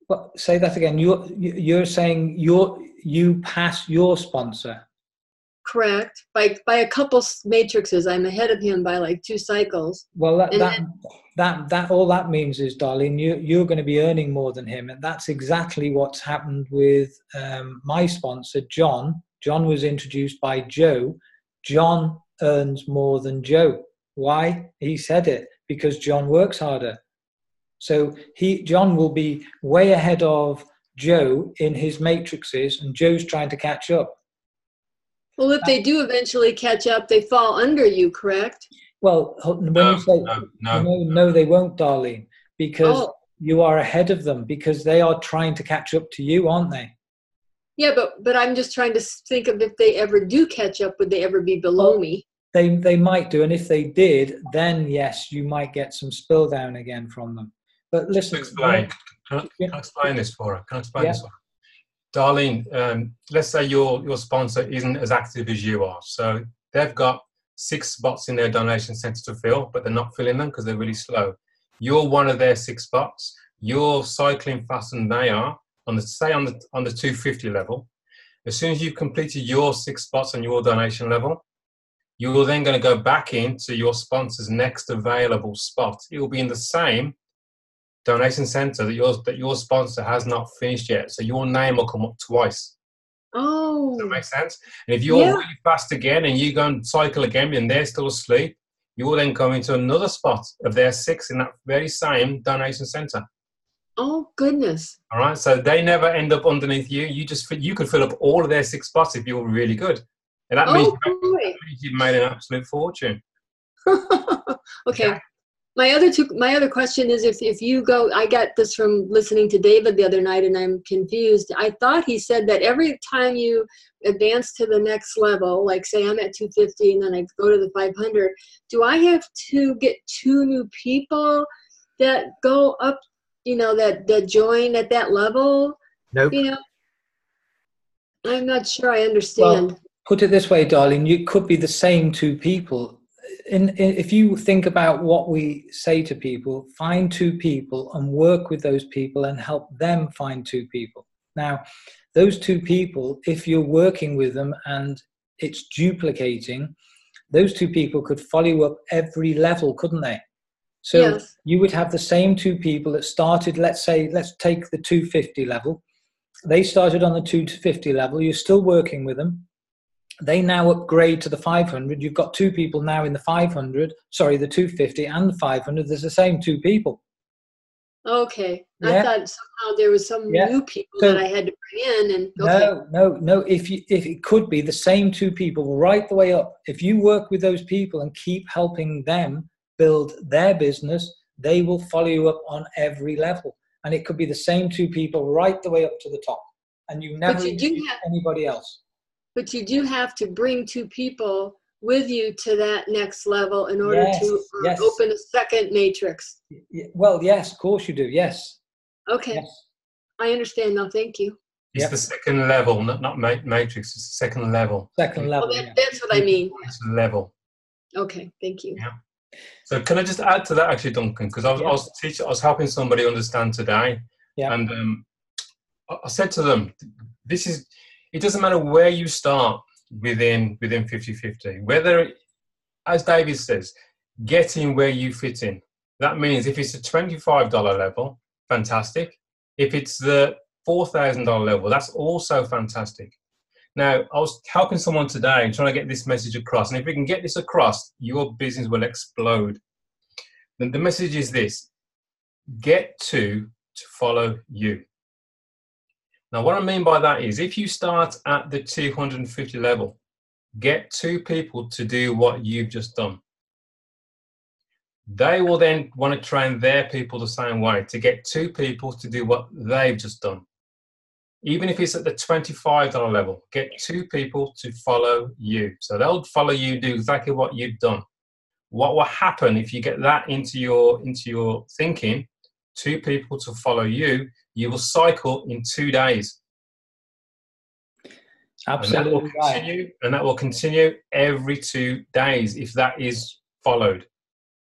Well, say that again. You're saying you pass your sponsor. Correct. By a couple matrices, I'm ahead of him by like 2 cycles. Well, that all that means is, darling, you're going to be earning more than him, and that's exactly what's happened with my sponsor, John. John was introduced by Joe. John earns more than Joe. Why? He said it, because John works harder. So John will be way ahead of Joe in his matrices, and Joe's trying to catch up. Well, if they do eventually catch up, they fall under you, correct? Well, when you say no, they won't, darling, because you are ahead of them, because they are trying to catch up to you, aren't they? Yeah, but I'm just trying to think of, if they ever do catch up, would they ever be below me? They might do, and if they did, then yes, you might get some spill down again from them. But listen, Can I explain this for her? Can I explain this for her? Darlene, let's say your sponsor isn't as active as you are. So they've got 6 spots in their donation center to fill, but they're not filling them because they're really slow. You're one of their 6 spots. You're cycling faster than they are on the 250 level. As soon as you've completed your 6 spots on your donation level, you're then going to go back into your sponsor's next available spot. It will be in the same donation center that your sponsor has not finished yet. So your name will come up twice. Oh. Does that make sense? And if you're really fast again and you go and cycle again and they're still asleep, you will then go into another spot of their 6 in that very same donation center. Oh, goodness. All right. So they never end up underneath you. You could fill up all of their 6 spots if you're really good. And that means you've made an absolute fortune. Okay. My other question is if you go, I got this from listening to David the other night and I'm confused. I thought he said that every time you advance to the next level, like say I'm at 250 and then I go to the 500, do I have to get 2 new people that go up, that join at that level? Nope. I'm not sure I understand. Well, put it this way, darling, you could be the same 2 people. If you think about what we say to people, find 2 people and work with those people and help them find 2 people. Now, those 2 people, if you're working with them and it's duplicating, those 2 people could follow you up every level, couldn't they? So you would have the same 2 people that started, let's take the 250 level. They started on the 250 level. You're still working with them. They now upgrade to the 500. You've got 2 people now in the 250 and the 500. There's the same 2 people. Okay. I thought somehow there was some new people that I had to bring in. No. If it could be the same 2 people right the way up. If you work with those people and keep helping them build their business, they will follow you up on every level. And it could be the same 2 people right the way up to the top. And you never see anybody else. But you do have to bring 2 people with you to that next level in order to open a second matrix. Well, yes, of course you do. Yes. Okay. Yes. I understand now. Thank you. It's the second level, not matrix. It's the second level. Second level. That's what I mean. It's level. Okay. Thank you. Yeah. So can I just add to that, actually, Duncan? Because I was helping somebody understand today, and I said to them, it doesn't matter where you start within 50-50. Whether, as David says, getting where you fit in. That means if it's a $25 level, fantastic. If it's the $4,000 level, that's also fantastic. Now, I was helping someone today trying to get this message across. And if we can get this across, your business will explode. Then the message is this: get to follow you. Now, what I mean by that is if you start at the 250 level, get 2 people to do what you've just done. They will then want to train their people the same way to get 2 people to do what they've just done. Even if it's at the $25 level, get 2 people to follow you. So they'll follow you, do exactly what you've done. What will happen if you get that into your thinking, 2 people to follow you, you will cycle in 2 days. Absolutely. And that will continue every 2 days if that is followed.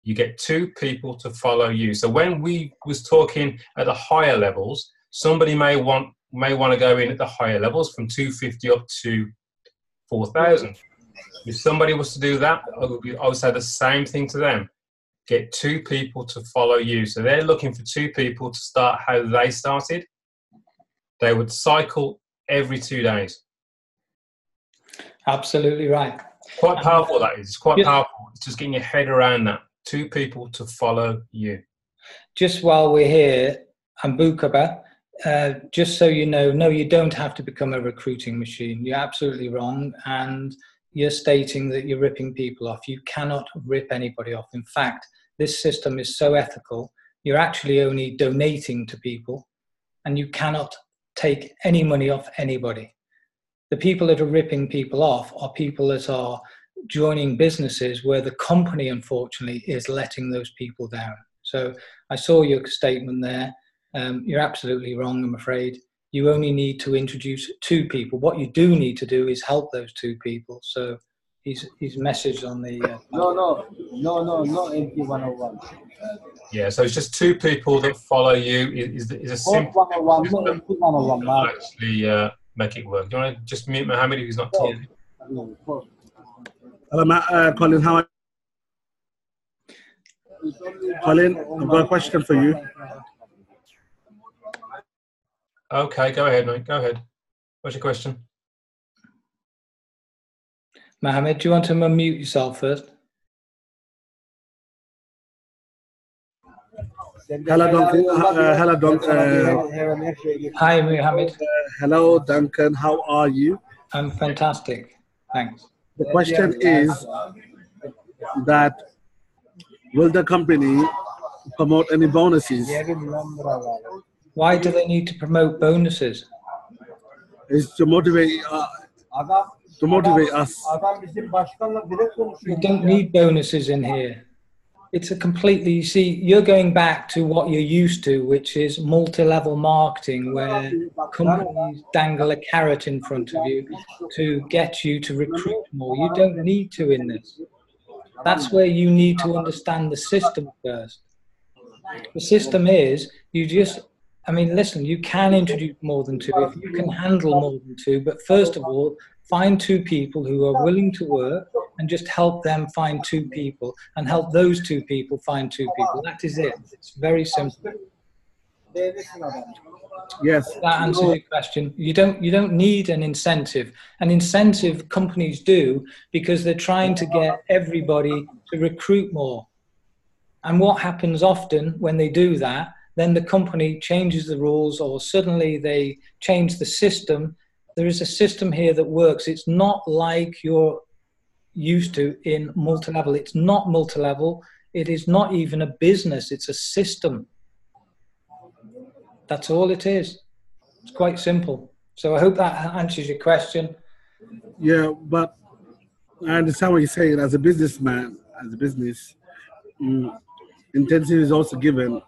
You get 2 people to follow you. So when we was talking at the higher levels, somebody may want to go in at the higher levels from 250 up to 4,000. If somebody was to do that, I would say the same thing to them. Get 2 people to follow you. So they're looking for 2 people to start how they started. They would cycle every 2 days. Absolutely right. Quite powerful, that is. It's quite powerful. It's just getting your head around that. 2 people to follow you. Just while we're here, Ambukaba, just so you know, no, you don't have to become a recruiting machine. You're absolutely wrong. And you're stating that you're ripping people off. You cannot rip anybody off. In fact, this system is so ethical, you're actually only donating to people, and you cannot take any money off anybody. The people that are ripping people off are people that are joining businesses where the company, unfortunately, is letting those people down. So I saw your statement there. You're absolutely wrong, I'm afraid. You only need to introduce 2 people. What you do need to do is help those 2 people. So he's messaged on the... No, MP101. Yeah, so it's just 2 people that follow you. Is a simple system that will actually make it work. Do you want to just mute Mohammed if he's not talking? Hello, Colin. How are you? Colin, I've got a question for you. Okay, go ahead, mate. Go ahead. What's your question? Mohammed, do you want to unmute yourself first? Hello, Duncan. Hello, Duncan. Hi, Mohammed. Hello, Duncan. How are you? I'm fantastic. Thanks. The question is that will the company promote any bonuses? Why do they need to promote bonuses? It's to motivate us. You don't need bonuses in here. It's a completely, you see, you're going back to what you're used to, which is multi-level marketing, where companies dangle a carrot in front of you to get you to recruit more. You don't need to in this. That's where you need to understand the system first. The system is, you just, I mean, listen, you can introduce more than 2 if you can handle more than 2, but first of all, find 2 people who are willing to work and just help them find 2 people and help those 2 people find 2 people. That is it. It's very simple. Yes. That answers your question. You don't need an incentive. An incentive companies do because they're trying to get everybody to recruit more. And what happens often when they do that, then the company changes the rules or suddenly they change the system. There is a system here that works. It's not like you're used to in multi-level. It's not multi-level. It is not even a business. It's a system. That's all it is. It's quite simple. So I hope that answers your question. Yeah, but I understand what you're saying. As a businessman, as a business, intensive is also given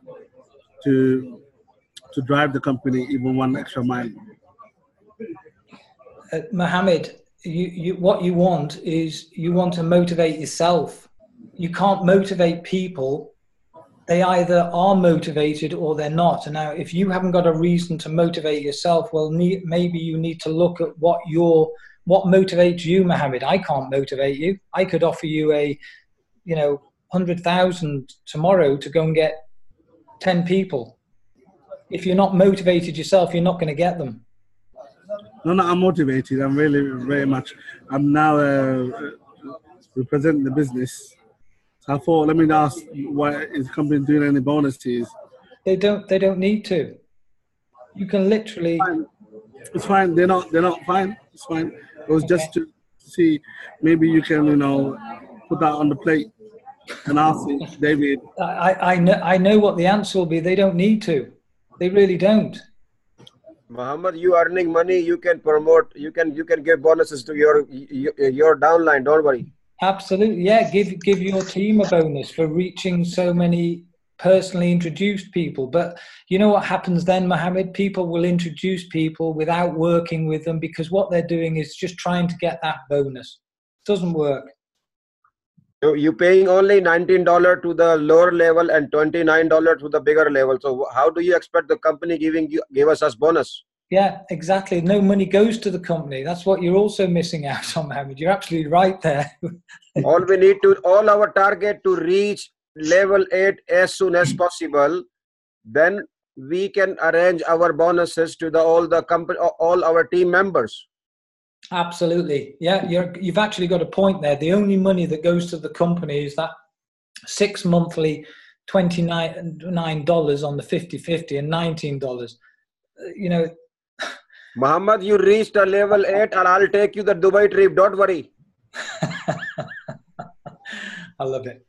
to drive the company even one extra mile. Mohammed, what you want is you want to motivate yourself. You can't motivate people. They either are motivated or they're not. And now, if you haven't got a reason to motivate yourself, well, maybe you need to look at what motivates you, Mohammed. I can't motivate you. I could offer you a, 100,000 tomorrow to go and get 10 people. If you're not motivated yourself, you're not going to get them. No, I'm motivated. I'm really very much. I'm now representing the business. So I thought, let me ask, why is the company doing any bonuses? They don't need to. You can literally. It's fine. They're not fine. It's fine. It was just to see, maybe you can, put that on the plate and ask David. I know what the answer will be. They don't need to. They really don't. Muhammad, you earning money, you can promote, you can give bonuses to your downline, don't worry. Absolutely, yeah. Give your team a bonus for reaching so many personally introduced people. But you know what happens then, Mohammed? People will introduce people without working with them because what they're doing is just trying to get that bonus. It doesn't work. So you're paying only $19 to the lower level and $29 to the bigger level. So how do you expect the company give us bonus? Yeah, exactly. No money goes to the company. That's what you're also missing out on, Mohammed. You're absolutely right there. all our target to reach level 8 as soon as possible. Then we can arrange our bonuses to all our team members. Absolutely. Yeah, you've actually got a point there. The only money that goes to the company is that 6 monthly $29 on the 50/50 and $19. Muhammad, you reached a level 8 and I'll take you the Dubai trip. Don't worry. I love it.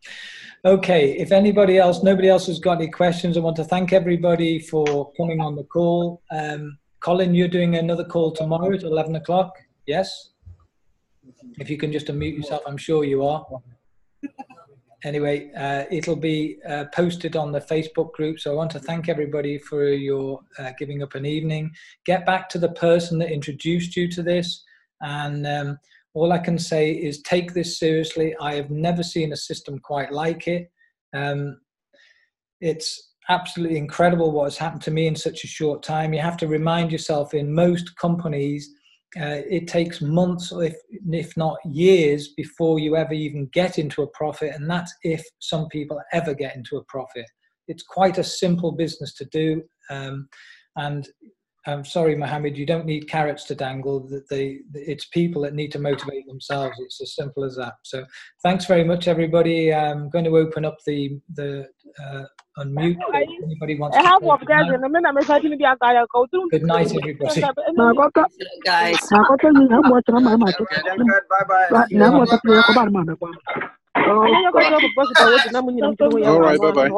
Okay, if nobody else has got any questions, I want to thank everybody for coming on the call. Colin, you're doing another call tomorrow at 11 o'clock. Yes? If you can just unmute yourself, I'm sure you are. anyway, it'll be posted on the Facebook group. So I want to thank everybody for your giving up an evening. Get back to the person that introduced you to this. And all I can say is take this seriously. I have never seen a system quite like it. It's absolutely incredible what has happened to me in such a short time. You have to remind yourself, in most companies, it takes months, if not years, before you ever even get into a profit, and that's if some people ever get into a profit. It's quite a simple business to do, and I'm sorry, Mohammed, you don't need carrots to dangle. It's people that need to motivate themselves. It's as simple as that. So thanks very much, everybody. I'm going to open up the unmute. If anybody wants to good night, everybody. Guys. All right, bye-bye.